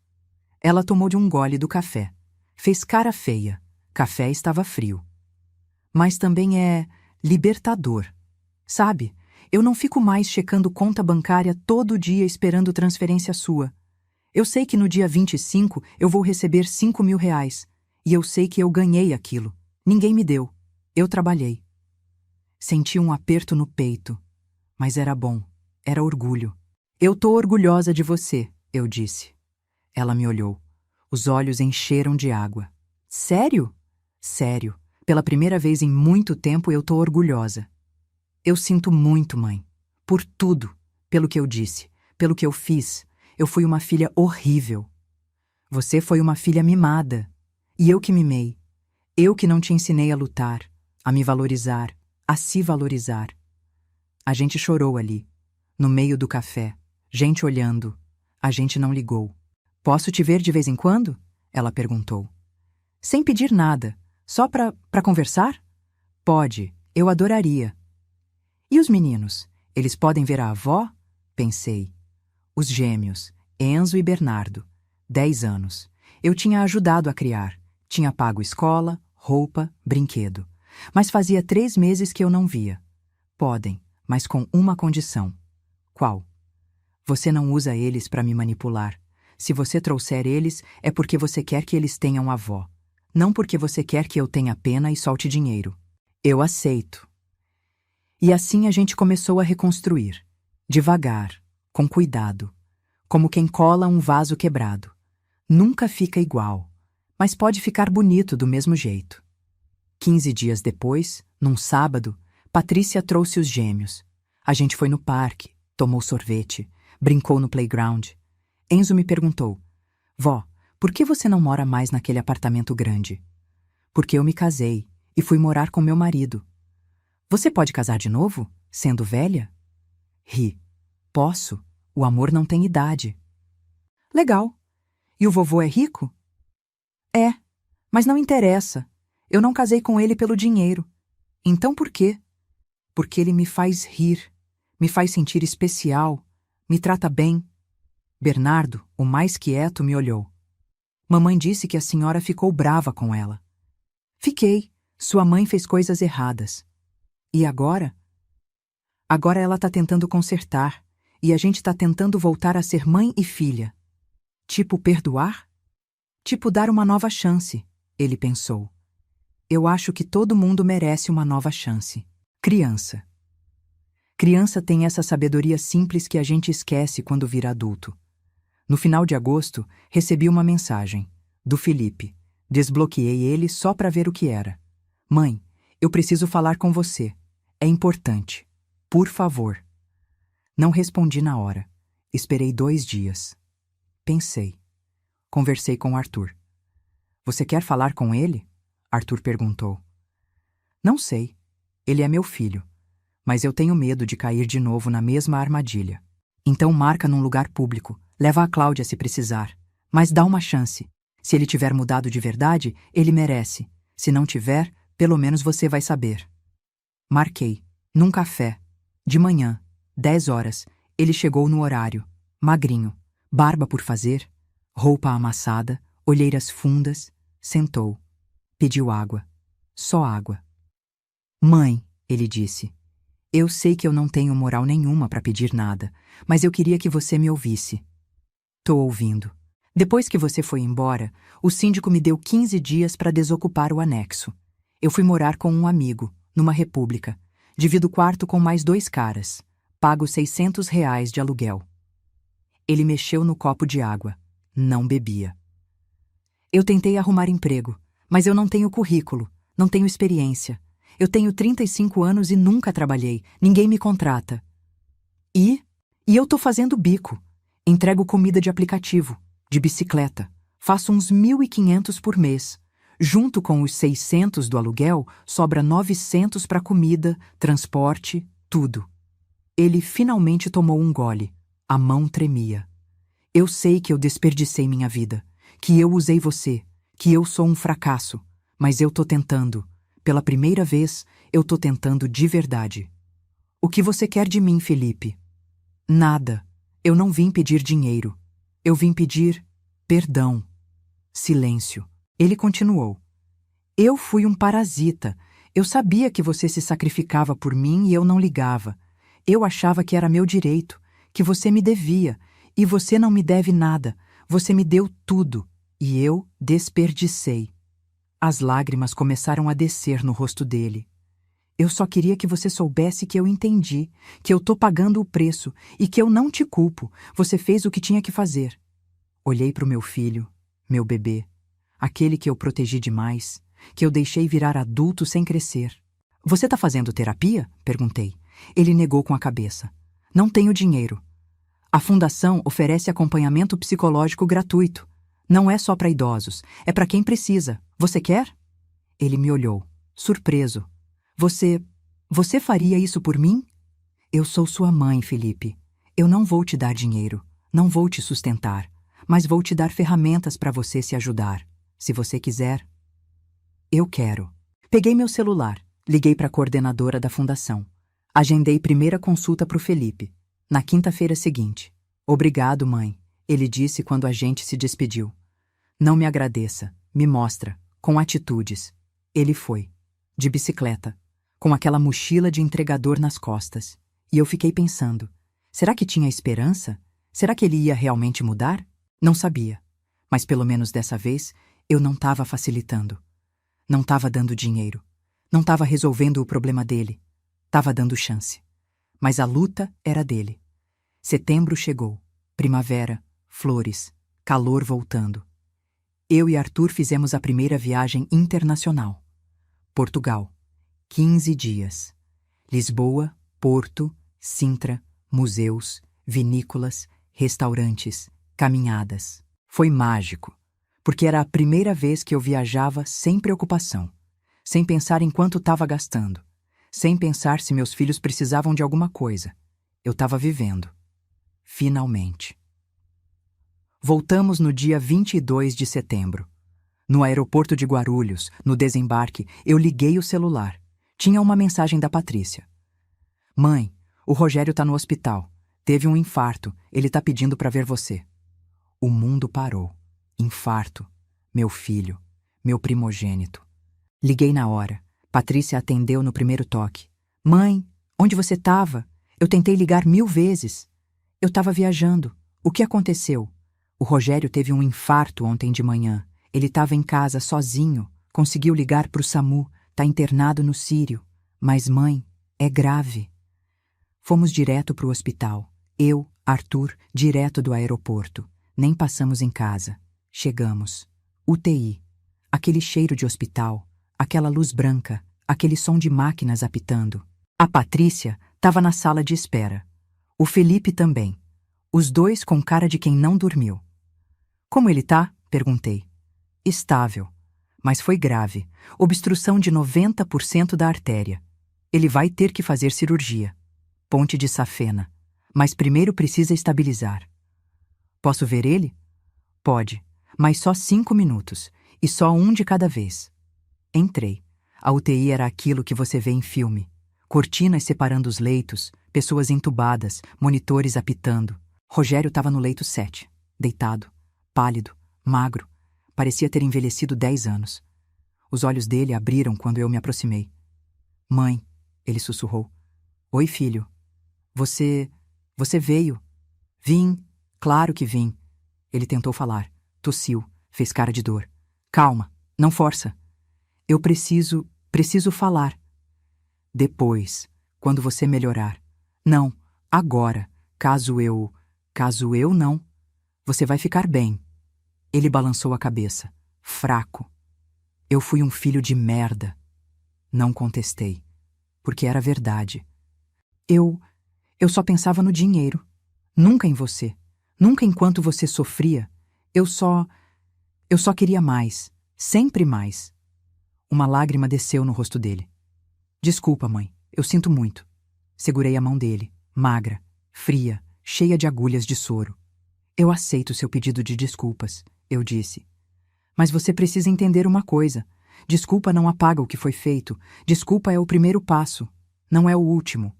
Ela tomou de um gole do café. Fez cara feia. Café estava frio. Mas também é libertador. Sabe, eu não fico mais checando conta bancária todo dia esperando transferência sua. Eu sei que no dia 25 eu vou receber 5 mil reais. E eu sei que eu ganhei aquilo. Ninguém me deu. Eu trabalhei. Senti um aperto no peito. Mas era bom. Era orgulho. Eu tô orgulhosa de você, eu disse. Ela me olhou. Os olhos encheram de água. Sério? Sério. Pela primeira vez em muito tempo eu tô orgulhosa. Eu sinto muito, mãe. Por tudo. Pelo que eu disse. Pelo que eu fiz. Eu fui uma filha horrível. Você foi uma filha mimada. E eu que mimei. Eu que não te ensinei a lutar, a me valorizar, a se valorizar. A gente chorou ali, no meio do café, gente olhando. A gente não ligou. Posso te ver de vez em quando? Ela perguntou. Sem pedir nada, só pra conversar? Pode, eu adoraria. E os meninos? Eles podem ver a avó? Pensei. Os gêmeos, Enzo e Bernardo, 10 anos. Eu tinha ajudado a criar. Tinha pago escola, roupa, brinquedo. Mas fazia 3 meses que eu não via. Podem, mas com uma condição. Qual? Você não usa eles para me manipular. Se você trouxer eles, é porque você quer que eles tenham avó. Não porque você quer que eu tenha pena e solte dinheiro. Eu aceito. E assim a gente começou a reconstruir. Devagar, com cuidado. Como quem cola um vaso quebrado. Nunca fica igual, mas pode ficar bonito do mesmo jeito. 15 dias depois, num sábado, Patrícia trouxe os gêmeos. A gente foi no parque, tomou sorvete, brincou no playground. Enzo me perguntou: Vó, por que você não mora mais naquele apartamento grande? Porque eu me casei e fui morar com meu marido. Você pode casar de novo, sendo velha? Ri. Posso. O amor não tem idade. Legal. E o vovô é rico? É, mas não interessa. Eu não casei com ele pelo dinheiro. Então por quê? Porque ele me faz rir, me faz sentir especial, me trata bem. Bernardo, o mais quieto, me olhou. Mamãe disse que a senhora ficou brava com ela. Fiquei. Sua mãe fez coisas erradas. E agora? Agora ela tá tentando consertar, e a gente tá tentando voltar a ser mãe e filha. Tipo perdoar? Tipo dar uma nova chance, ele pensou. Eu acho que todo mundo merece uma nova chance. Criança. Criança tem essa sabedoria simples que a gente esquece quando vira adulto. No final de agosto, recebi uma mensagem, do Felipe. Desbloqueei ele só para ver o que era. Mãe, eu preciso falar com você. É importante. Por favor. Não respondi na hora. Esperei 2 dias. Pensei. Conversei com Arthur. Você quer falar com ele? Arthur perguntou. Não sei. Ele é meu filho. Mas eu tenho medo de cair de novo na mesma armadilha. Então marca num lugar público. Leva a Cláudia se precisar. Mas dá uma chance. Se ele tiver mudado de verdade, ele merece. Se não tiver, pelo menos você vai saber. Marquei. Num café. De manhã. 10 horas. Ele chegou no horário. Magrinho. Barba por fazer. Roupa amassada. Olheiras fundas. Sentou. Pediu água. Só água. Mãe, ele disse. Eu sei que eu não tenho moral nenhuma para pedir nada, mas eu queria que você me ouvisse. Tô ouvindo. Depois que você foi embora, o síndico me deu 15 dias para desocupar o anexo. Eu fui morar com um amigo, numa república. Divido o quarto com mais 2 caras. Pago R$ 600 de aluguel. Ele mexeu no copo de água. Não bebia. Eu tentei arrumar emprego, mas eu não tenho currículo, não tenho experiência. Eu tenho 35 anos e nunca trabalhei, ninguém me contrata. E eu tô fazendo bico. Entrego comida de aplicativo, de bicicleta. Faço uns 1.500 por mês. Junto com os 600 do aluguel, sobra 900 para comida, transporte, tudo. Ele finalmente tomou um gole. A mão tremia. Eu sei que eu desperdicei minha vida, que eu usei você, que eu sou um fracasso, mas eu tô tentando. Pela primeira vez, eu tô tentando de verdade. O que você quer de mim, Felipe? Nada. Eu não vim pedir dinheiro. Eu vim pedir perdão. Silêncio. Ele continuou. Eu fui um parasita. Eu sabia que você se sacrificava por mim e eu não ligava. Eu achava que era meu direito, que você me devia. E você não me deve nada. Você me deu tudo. E eu desperdicei. As lágrimas começaram a descer no rosto dele. Eu só queria que você soubesse que eu entendi, que eu tô pagando o preço e que eu não te culpo. Você fez o que tinha que fazer. Olhei pro meu filho, meu bebê, aquele que eu protegi demais, que eu deixei virar adulto sem crescer. Você tá fazendo terapia? Perguntei. Ele negou com a cabeça. Não tenho dinheiro. A fundação oferece acompanhamento psicológico gratuito. Não é só para idosos, é para quem precisa. Você quer? Ele me olhou, surpreso. Você faria isso por mim? Eu sou sua mãe, Felipe. Eu não vou te dar dinheiro, não vou te sustentar, mas vou te dar ferramentas para você se ajudar. Se você quiser. Eu quero. Peguei meu celular, liguei para a coordenadora da fundação. Agendei primeira consulta para o Felipe, na quinta-feira seguinte. Obrigado, mãe, ele disse quando a gente se despediu. Não me agradeça, me mostra, com atitudes. Ele foi, de bicicleta, com aquela mochila de entregador nas costas. E eu fiquei pensando, será que tinha esperança? Será que ele ia realmente mudar? Não sabia. Mas pelo menos dessa vez, eu não estava facilitando. Não estava dando dinheiro. Não estava resolvendo o problema dele. Estava dando chance. Mas a luta era dele. Setembro chegou. Primavera, flores, calor voltando. Eu e Arthur fizemos a primeira viagem internacional. Portugal. 15 dias. Lisboa, Porto, Sintra, museus, vinícolas, restaurantes, caminhadas. Foi mágico, porque era a primeira vez que eu viajava sem preocupação, sem pensar em quanto estava gastando, sem pensar se meus filhos precisavam de alguma coisa. Eu estava vivendo. Finalmente. Voltamos no dia 22 de setembro. No aeroporto de Guarulhos, no desembarque, eu liguei o celular. Tinha uma mensagem da Patrícia. Mãe, o Rogério tá no hospital. Teve um infarto. Ele tá pedindo para ver você. O mundo parou. Infarto. Meu filho. Meu primogênito. Liguei na hora. Patrícia atendeu no primeiro toque. Mãe, onde você tava? Eu tentei ligar 1000 vezes. Eu tava viajando. O que aconteceu? O Rogério teve um infarto ontem de manhã. Ele estava em casa sozinho. Conseguiu ligar pro SAMU. Tá internado no Sírio. Mas, mãe, é grave. Fomos direto pro hospital. Eu, Arthur, direto do aeroporto. Nem passamos em casa. Chegamos. UTI. Aquele cheiro de hospital. Aquela luz branca. Aquele som de máquinas apitando. A Patrícia estava na sala de espera. O Felipe também. Os dois com cara de quem não dormiu. Como ele tá? Perguntei. Estável. Mas foi grave. Obstrução de 90% da artéria. Ele vai ter que fazer cirurgia. Ponte de safena. Mas primeiro precisa estabilizar. Posso ver ele? Pode, mas só 5 minutos. E só um de cada vez. Entrei. A UTI era aquilo que você vê em filme. Cortinas separando os leitos, pessoas entubadas, monitores apitando. Rogério estava no leito 7, deitado, pálido, magro. Parecia ter envelhecido 10 anos. Os olhos dele abriram quando eu me aproximei. Mãe, ele sussurrou. Oi, filho. Você veio. Vim, claro que vim. Ele tentou falar. Tossiu, fez cara de dor. Calma, não força. Eu preciso falar. Depois, quando você melhorar. Não, agora. Caso eu não. Você vai ficar bem. Ele balançou a cabeça. Fraco. Eu fui um filho de merda. Não contestei. Porque era verdade. Eu só pensava no dinheiro. Nunca em você. Nunca enquanto você sofria. Eu só queria mais. Sempre mais. Uma lágrima desceu no rosto dele. Desculpa, mãe. Eu sinto muito. Segurei a mão dele, magra, fria, cheia de agulhas de soro. Eu aceito seu pedido de desculpas, eu disse. Mas você precisa entender uma coisa. Desculpa não apaga o que foi feito. Desculpa é o primeiro passo. Não é o último.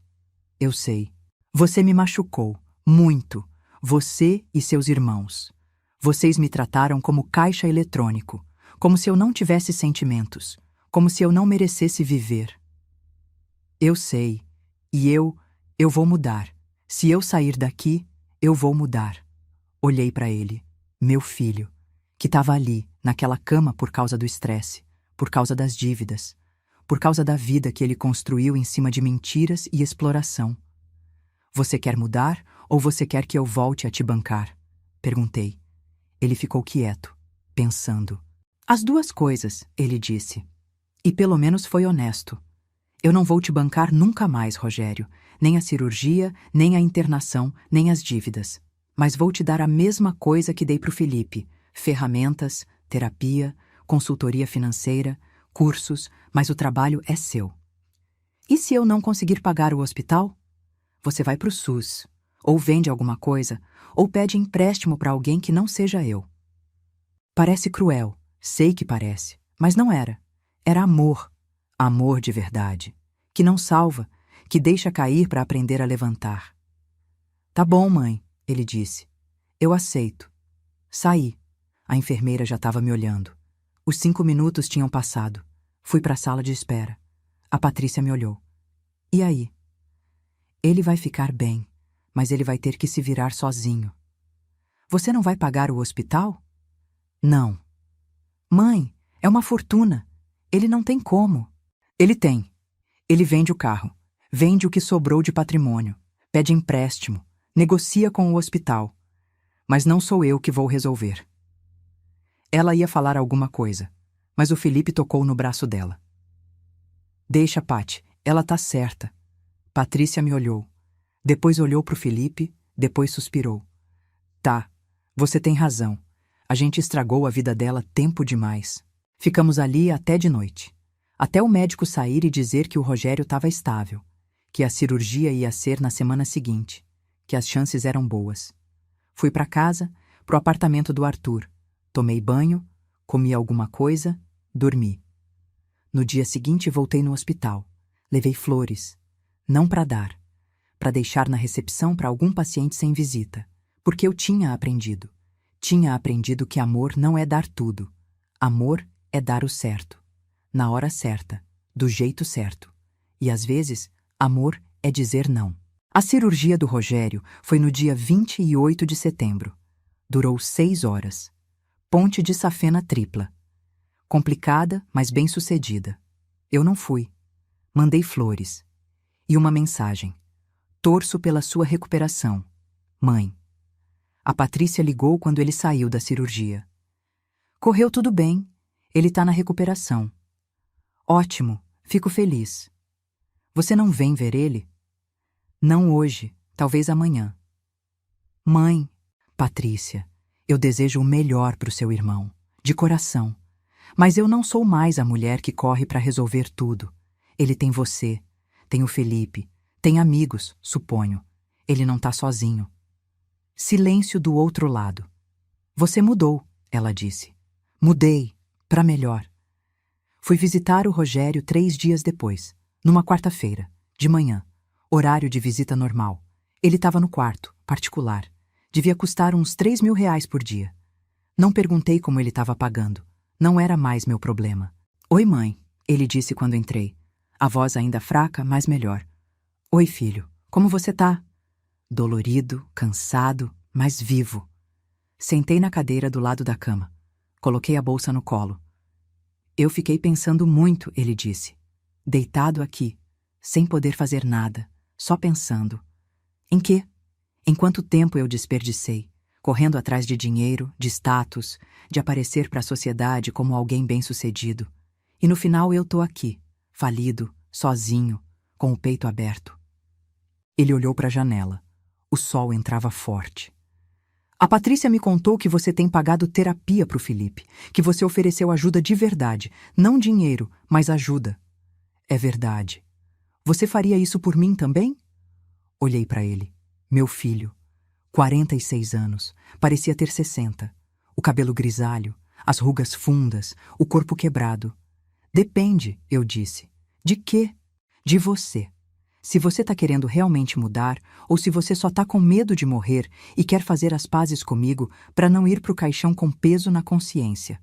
Eu sei. Você me machucou. Muito. Você e seus irmãos. Vocês me trataram como caixa eletrônico. Como se eu não tivesse sentimentos. Como se eu não merecesse viver. Eu sei. E eu vou mudar. Se eu sair daqui, eu vou mudar. Olhei para ele, meu filho, que estava ali, naquela cama por causa do estresse, por causa das dívidas, por causa da vida que ele construiu em cima de mentiras e exploração. Você quer mudar ou você quer que eu volte a te bancar? Perguntei. Ele ficou quieto, pensando. As duas coisas, ele disse. E pelo menos foi honesto. Eu não vou te bancar nunca mais, Rogério, nem a cirurgia, nem a internação, nem as dívidas. Mas vou te dar a mesma coisa que dei pro Felipe: ferramentas, terapia, consultoria financeira, cursos, mas o trabalho é seu. E se eu não conseguir pagar o hospital? Você vai pro SUS, ou vende alguma coisa, ou pede empréstimo para alguém que não seja eu. Parece cruel, sei que parece, mas não era. Era amor, amor de verdade, que não salva, que deixa cair para aprender a levantar. Tá bom, mãe, ele disse. Eu aceito. Saí. A enfermeira já estava me olhando. Os 5 minutos tinham passado. Fui para a sala de espera. A Patrícia me olhou. E aí? Ele vai ficar bem, mas ele vai ter que se virar sozinho. Você não vai pagar o hospital? Não. Mãe, é uma fortuna. Ele não tem como. Ele tem. Ele vende o carro, vende o que sobrou de patrimônio, pede empréstimo, negocia com o hospital. Mas não sou eu que vou resolver. Ela ia falar alguma coisa, mas o Felipe tocou no braço dela. Deixa, Paty, ela tá certa. Patrícia me olhou. Depois olhou pro Felipe, depois suspirou. Tá, você tem razão. A gente estragou a vida dela tempo demais. Ficamos ali até de noite. Até o médico sair e dizer que o Rogério estava estável, que a cirurgia ia ser na semana seguinte, que as chances eram boas. Fui para casa, pro apartamento do Arthur. Tomei banho, comi alguma coisa, dormi. No dia seguinte voltei no hospital. Levei flores. Não para dar. Para deixar na recepção para algum paciente sem visita. Porque eu tinha aprendido. Tinha aprendido que amor não é dar tudo. Amor é dar o certo. Na hora certa. Do jeito certo. E às vezes, amor é dizer não. A cirurgia do Rogério foi no dia 28 de setembro. Durou 6 horas. Ponte de safena tripla. Complicada, mas bem-sucedida. Eu não fui. Mandei flores. E uma mensagem. Torço pela sua recuperação. Mãe. A Patrícia ligou quando ele saiu da cirurgia. Correu tudo bem. Ele tá na recuperação. Ótimo. Fico feliz. Você não vem ver ele? Não hoje. Talvez amanhã. Mãe. Patrícia, eu desejo o melhor pro seu irmão. De coração. Mas eu não sou mais a mulher que corre para resolver tudo. Ele tem você, tem o Felipe, tem amigos, suponho. Ele não tá sozinho. Silêncio do outro lado. Você mudou, ela disse. Mudei, para melhor. Fui visitar o Rogério 3 dias depois, numa quarta-feira, de manhã, horário de visita normal. Ele estava no quarto, particular. Devia custar uns 3.000 reais por dia. Não perguntei como ele estava pagando. Não era mais meu problema. Oi, mãe, ele disse quando entrei. A voz ainda fraca, mas melhor. Oi, filho, como você tá? Dolorido, cansado, mas vivo. Sentei na cadeira do lado da cama. Coloquei a bolsa no colo. Eu fiquei pensando muito, ele disse. Deitado aqui, sem poder fazer nada, só pensando. Em quê? Em quanto tempo eu desperdicei, correndo atrás de dinheiro, de status, de aparecer para a sociedade como alguém bem-sucedido. E no final eu tô aqui, falido, sozinho, com o peito aberto. Ele olhou para a janela. O sol entrava forte. A Patrícia me contou que você tem pagado terapia pro Felipe, que você ofereceu ajuda de verdade, não dinheiro, mas ajuda. É verdade. Você faria isso por mim também? Olhei para ele. Meu filho, 46 anos, parecia ter 60. O cabelo grisalho, as rugas fundas, o corpo quebrado. Depende, eu disse. De quê? De você. Se você tá querendo realmente mudar, ou se você só tá com medo de morrer e quer fazer as pazes comigo para não ir pro caixão com peso na consciência.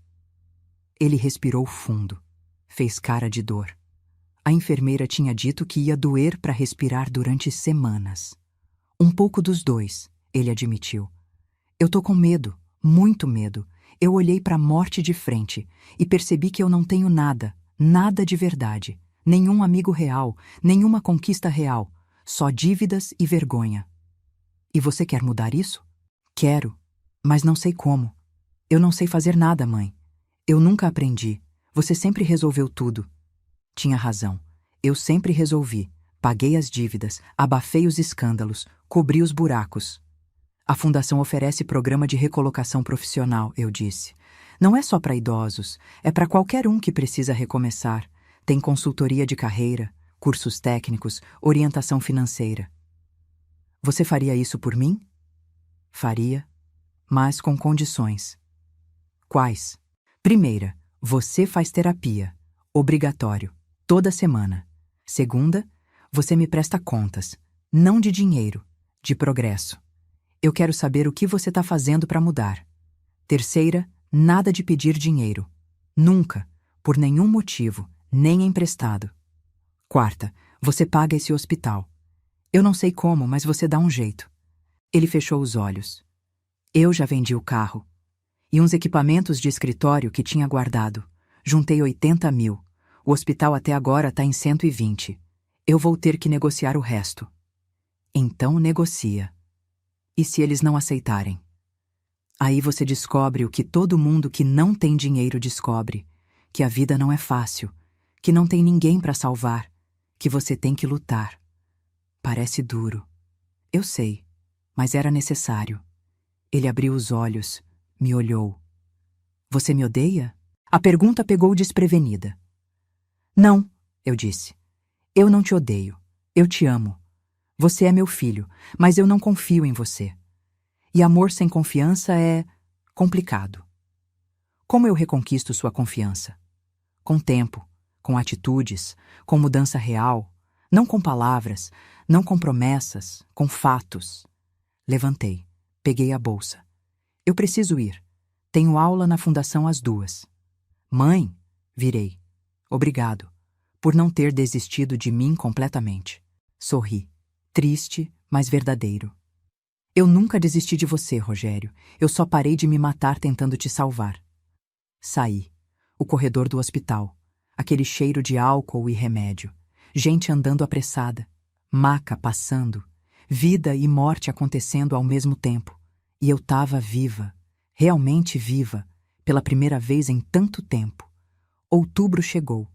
Ele respirou fundo. Fez cara de dor. A enfermeira tinha dito que ia doer para respirar durante semanas. Um pouco dos dois, ele admitiu. Eu tô com medo, muito medo. Eu olhei para a morte de frente e percebi que eu não tenho nada, nada de verdade. Nenhum amigo real, nenhuma conquista real. Só dívidas e vergonha. E você quer mudar isso? Quero, mas não sei como. Eu não sei fazer nada, mãe. Eu nunca aprendi. Você sempre resolveu tudo. Tinha razão. Eu sempre resolvi. Paguei as dívidas, abafei os escândalos, cobri os buracos. A fundação oferece programa de recolocação profissional, eu disse. Não é só para idosos, é para qualquer um que precisa recomeçar. Tem consultoria de carreira, cursos técnicos, orientação financeira. Você faria isso por mim? Faria, mas com condições. Quais? Primeira, você faz terapia. Obrigatório. Toda semana. Segunda, você me presta contas. Não de dinheiro, de progresso. Eu quero saber o que você está fazendo para mudar. Terceira, nada de pedir dinheiro. Nunca, por nenhum motivo, nem emprestado. Quarta, você paga esse hospital. Eu não sei como, mas você dá um jeito. Ele fechou os olhos. Eu já vendi o carro. E uns equipamentos de escritório que tinha guardado. Juntei 80 mil. O hospital até agora está em 120. Eu vou ter que negociar o resto. Então negocia. E se eles não aceitarem? Aí você descobre o que todo mundo que não tem dinheiro descobre. Que a vida não é fácil. Que não tem ninguém para salvar. Que você tem que lutar. Parece duro. Eu sei, mas era necessário. Ele abriu os olhos, me olhou. Você me odeia? A pergunta pegou desprevenida. Não, eu disse. Eu não te odeio. Eu te amo. Você é meu filho, mas eu não confio em você. E amor sem confiança é complicado. Como eu reconquisto sua confiança? Com tempo, com atitudes, com mudança real, não com palavras, não com promessas, com fatos. Levantei, peguei a bolsa. Eu preciso ir. Tenho aula na fundação às 2. Mãe, virei. Obrigado, por não ter desistido de mim completamente. Sorri, triste, mas verdadeiro. Eu nunca desisti de você, Rogério. Eu só parei de me matar tentando te salvar. Saí. O corredor do hospital. Aquele cheiro de álcool e remédio. Gente andando apressada. Maca passando. Vida e morte acontecendo ao mesmo tempo. E eu tava viva. Realmente viva. Pela primeira vez em tanto tempo. Outubro chegou.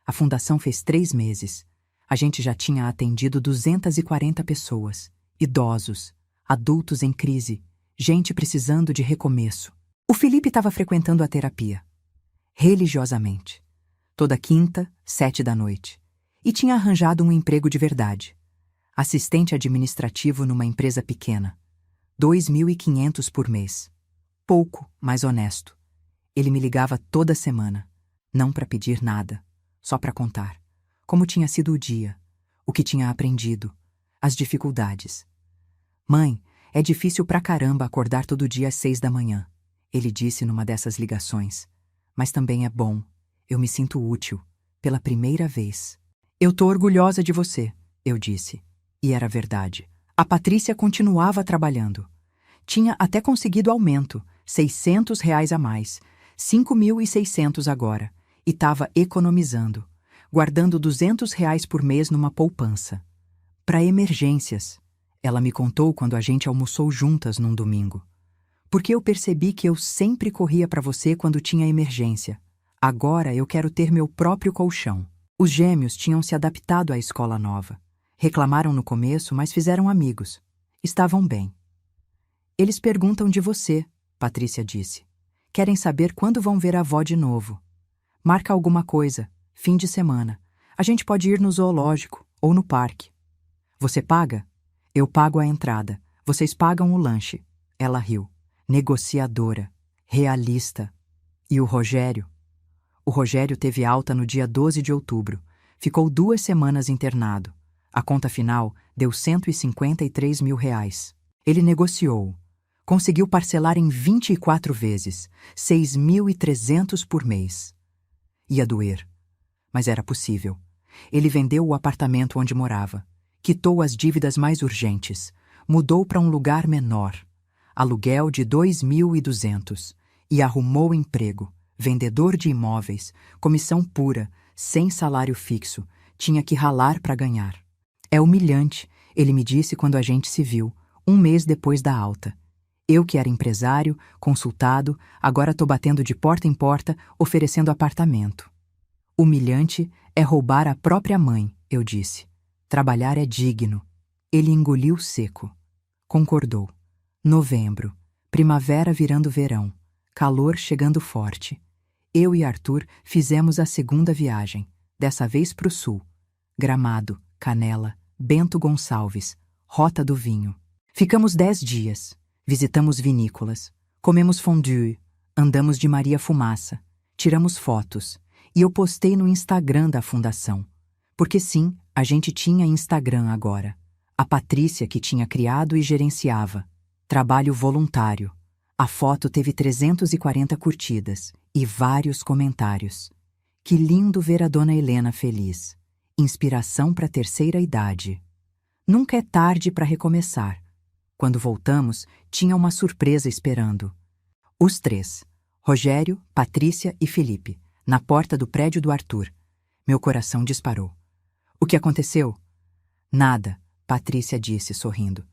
A fundação fez 3 meses. A gente já tinha atendido 240 pessoas. Idosos. Adultos em crise. Gente precisando de recomeço. O Felipe estava frequentando a terapia. Religiosamente. Toda quinta, 7 da noite. E tinha arranjado um emprego de verdade. Assistente administrativo numa empresa pequena. 2.500 por mês. Pouco, mas honesto. Ele me ligava toda semana. Não para pedir nada, só para contar. Como tinha sido o dia, o que tinha aprendido, as dificuldades. Mãe, é difícil pra caramba acordar todo dia às 6 da manhã. Ele disse numa dessas ligações. Mas também é bom. Eu me sinto útil. Pela primeira vez. Eu tô orgulhosa de você, eu disse. E era verdade. A Patrícia continuava trabalhando. Tinha até conseguido aumento, R$ 600 a mais, 5.600 agora. E estava economizando, guardando R$ 200 por mês numa poupança. Para emergências. Ela me contou quando a gente almoçou juntas num domingo. Porque eu percebi que eu sempre corria para você quando tinha emergência. Agora eu quero ter meu próprio colchão. Os gêmeos tinham se adaptado à escola nova. Reclamaram no começo, mas fizeram amigos. Estavam bem. Eles perguntam de você, Patrícia disse. Querem saber quando vão ver a avó de novo. Marca alguma coisa, fim de semana. A gente pode ir no zoológico ou no parque. Você paga? Eu pago a entrada. Vocês pagam o lanche. Ela riu. Negociadora. Realista. E o Rogério? O Rogério teve alta no dia 12 de outubro. Ficou 2 semanas internado. A conta final deu R$ 153 mil. Ele negociou. Conseguiu parcelar em 24 vezes, 6.300 por mês. Ia doer. Mas era possível. Ele vendeu o apartamento onde morava. Quitou as dívidas mais urgentes. Mudou para um lugar menor. Aluguel de 2.200. E arrumou emprego. Vendedor de imóveis. Comissão pura. Sem salário fixo. Tinha que ralar para ganhar. É humilhante, ele me disse quando a gente se viu, 1 mês depois da alta. Eu que era empresário, consultado, agora tô batendo de porta em porta, oferecendo apartamento. Humilhante é roubar a própria mãe, eu disse. Trabalhar é digno. Ele engoliu seco. Concordou. Novembro. Primavera virando verão. Calor chegando forte. Eu e Arthur fizemos a segunda viagem, dessa vez pro sul. Gramado, Canela, Bento Gonçalves, Rota do Vinho. Ficamos 10 dias. Visitamos vinícolas. Comemos fondue. Andamos de Maria Fumaça. Tiramos fotos. E eu postei no Instagram da fundação. Porque sim, a gente tinha Instagram agora. A Patrícia que tinha criado e gerenciava. Trabalho voluntário. A foto teve 340 curtidas e vários comentários. Que lindo ver a dona Helena feliz. Inspiração para a terceira idade. Nunca é tarde para recomeçar. Quando voltamos, tinha uma surpresa esperando. Os três, Rogério, Patrícia e Felipe, na porta do prédio do Arthur. Meu coração disparou. O que aconteceu? Nada, Patrícia disse, sorrindo.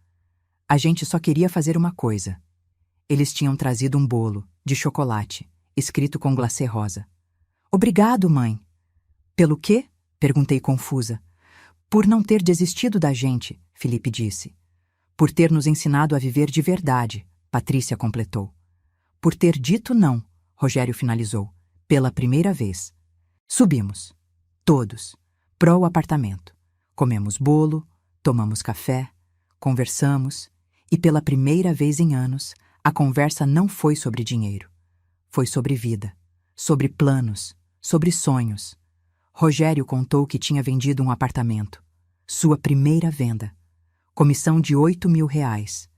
A gente só queria fazer uma coisa. Eles tinham trazido um bolo, de chocolate, escrito com glacê rosa. Obrigado, mãe. Pelo quê? Perguntei confusa. Por não ter desistido da gente, Felipe disse. Por ter nos ensinado a viver de verdade, Patrícia completou. Por ter dito não, Rogério finalizou, pela primeira vez. Subimos. Todos. Pro apartamento. Comemos bolo, tomamos café, conversamos, e pela primeira vez em anos, a conversa não foi sobre dinheiro. Foi sobre vida, sobre planos, sobre sonhos. Rogério contou que tinha vendido um apartamento. Sua primeira venda. Comissão de R$ 8.000.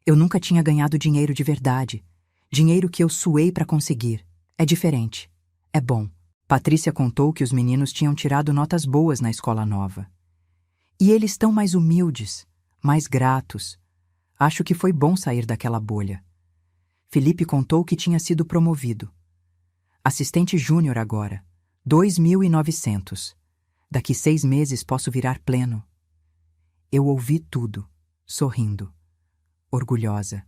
Eu nunca tinha ganhado dinheiro de verdade. Dinheiro que eu suei para conseguir. É diferente. É bom. Patrícia contou que os meninos tinham tirado notas boas na escola nova. E eles estão mais humildes, mais gratos. Acho que foi bom sair daquela bolha. Felipe contou que tinha sido promovido. Assistente júnior agora. 2.900. Daqui 6 meses posso virar pleno. Eu ouvi tudo, sorrindo, orgulhosa.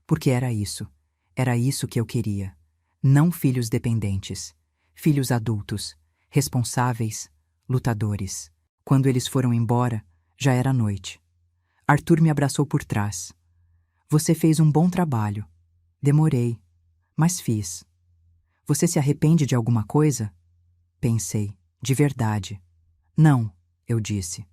Porque era isso que eu queria. Não filhos dependentes, filhos adultos, responsáveis, lutadores. Quando eles foram embora, já era noite. Arthur me abraçou por trás. Você fez um bom trabalho. Demorei, mas fiz. Você se arrepende de alguma coisa? Pensei, de verdade. Não, eu disse.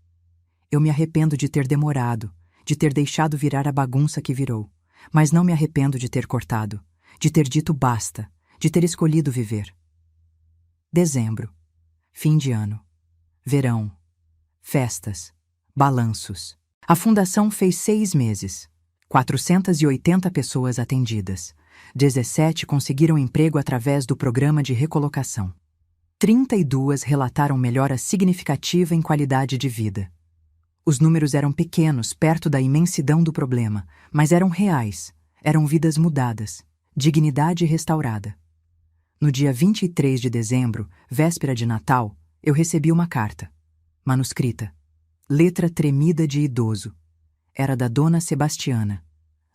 Eu me arrependo de ter demorado, de ter deixado virar a bagunça que virou, mas não me arrependo de ter cortado, de ter dito basta, de ter escolhido viver. Dezembro. Fim de ano. Verão. Festas. Balanços. A fundação fez 6 meses. 480 pessoas atendidas. 17 conseguiram emprego através do programa de recolocação. 32 relataram melhora significativa em qualidade de vida. Os números eram pequenos perto da imensidão do problema, mas eram reais, eram vidas mudadas, dignidade restaurada. No dia 23 de dezembro, véspera de Natal, eu recebi uma carta. Manuscrita. Letra tremida de idoso. Era da dona Sebastiana,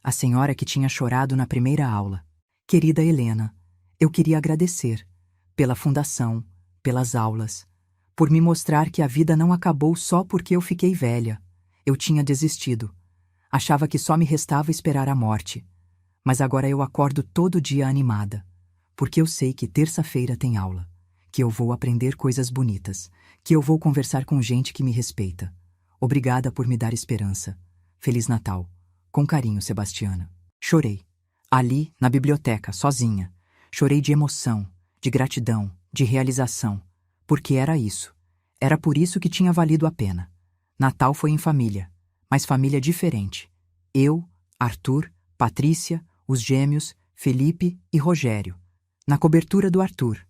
a senhora que tinha chorado na primeira aula. Querida Helena, eu queria agradecer pela fundação, pelas aulas, por me mostrar que a vida não acabou só porque eu fiquei velha. Eu tinha desistido. Achava que só me restava esperar a morte. Mas agora eu acordo todo dia animada, porque eu sei que terça-feira tem aula, que eu vou aprender coisas bonitas, que eu vou conversar com gente que me respeita. Obrigada por me dar esperança. Feliz Natal. Com carinho, Sebastiana. Chorei. Ali, na biblioteca, sozinha. Chorei de emoção, de gratidão, de realização. Porque era isso. Era por isso que tinha valido a pena. Natal foi em família, mas família diferente. Eu, Arthur, Patrícia, os gêmeos, Felipe e Rogério. Na cobertura do Arthur.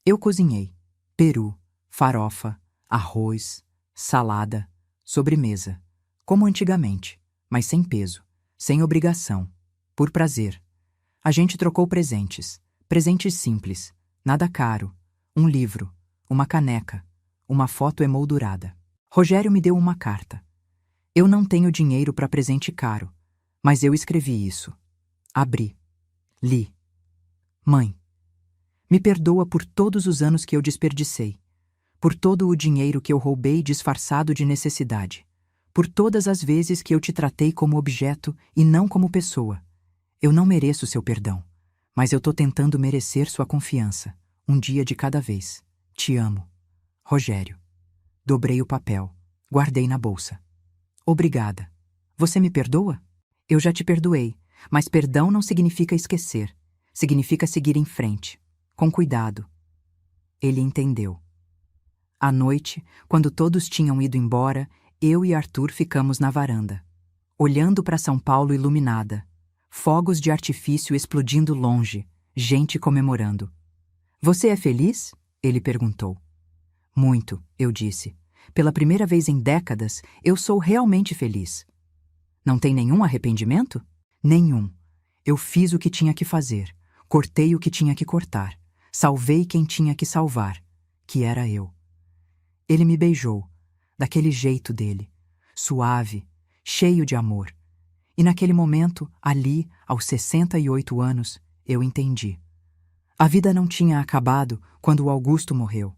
Eu cozinhei. Peru, farofa, arroz, salada, sobremesa. Como antigamente, mas sem peso, sem obrigação, por prazer. A gente trocou presentes. Presentes simples, nada caro. Um livro, uma caneca, uma foto emoldurada. Rogério me deu uma carta. Eu não tenho dinheiro para presente caro, mas eu escrevi isso. Abri. Li. Mãe, me perdoa por todos os anos que eu desperdicei, por todo o dinheiro que eu roubei disfarçado de necessidade, por todas as vezes que eu te tratei como objeto e não como pessoa. Eu não mereço seu perdão, mas eu tô tentando merecer sua confiança, um dia de cada vez. Te amo. Rogério. Dobrei o papel. Guardei na bolsa. Obrigada. Você me perdoa? Eu já te perdoei, mas perdão não significa esquecer. Significa seguir em frente, com cuidado. Ele entendeu. À noite, quando todos tinham ido embora, eu e Arthur ficamos na varanda, olhando para São Paulo iluminada, fogos de artifício explodindo longe, gente comemorando. Você é feliz? Ele perguntou. Muito, eu disse. Pela primeira vez em décadas, eu sou realmente feliz. Não tem nenhum arrependimento? Nenhum. Eu fiz o que tinha que fazer, cortei o que tinha que cortar, salvei quem tinha que salvar, que era eu. Ele me beijou, daquele jeito dele, suave, cheio de amor. E naquele momento, ali, aos 68 anos, eu entendi. A vida não tinha acabado quando o Augusto morreu.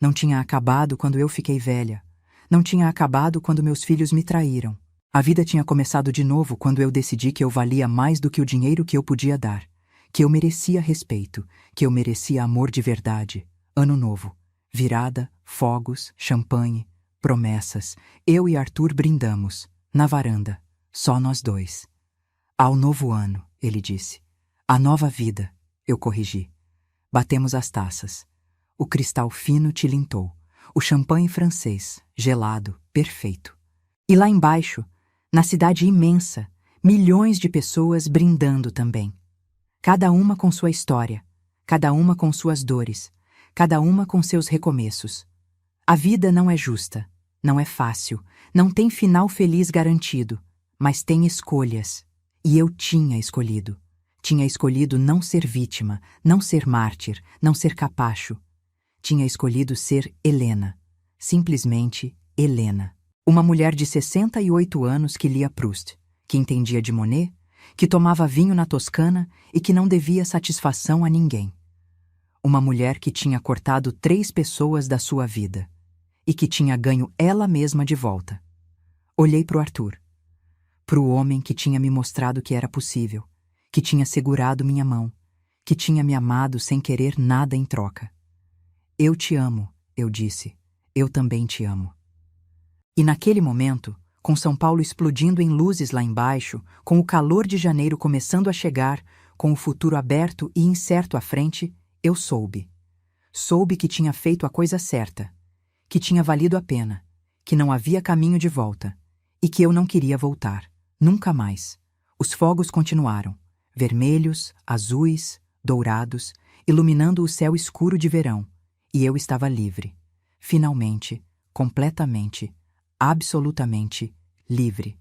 Não tinha acabado quando eu fiquei velha. Não tinha acabado quando meus filhos me traíram. A vida tinha começado de novo quando eu decidi que eu valia mais do que o dinheiro que eu podia dar, que eu merecia respeito, que eu merecia amor de verdade. Ano novo, virada, fogos, champanhe, promessas. Eu e Arthur brindamos, na varanda, só nós dois. Ao novo ano, ele disse. A nova vida, eu corrigi. Batemos as taças. O cristal fino tilintou. O champanhe francês, gelado, perfeito. E lá embaixo, na cidade imensa, milhões de pessoas brindando também. Cada uma com sua história, cada uma com suas dores, cada uma com seus recomeços. A vida não é justa, não é fácil, não tem final feliz garantido, mas tem escolhas. E eu tinha escolhido. Tinha escolhido não ser vítima, não ser mártir, não ser capacho. Tinha escolhido ser Helena. Simplesmente Helena. Uma mulher de 68 anos que lia Proust, que entendia de Monet, que tomava vinho na Toscana e que não devia satisfação a ninguém. Uma mulher que tinha cortado 3 pessoas da sua vida e que tinha ganho ela mesma de volta. Olhei para o Arthur, para o homem que tinha me mostrado que era possível, que tinha segurado minha mão, que tinha me amado sem querer nada em troca. Eu te amo, eu disse. Eu também te amo. E naquele momento, com São Paulo explodindo em luzes lá embaixo, com o calor de janeiro começando a chegar, com o futuro aberto e incerto à frente, eu soube. Soube que tinha feito a coisa certa, que tinha valido a pena, que não havia caminho de volta, e que eu não queria voltar, nunca mais. Os fogos continuaram, vermelhos, azuis, dourados, iluminando o céu escuro de verão, e eu estava livre, finalmente, completamente, absolutamente livre.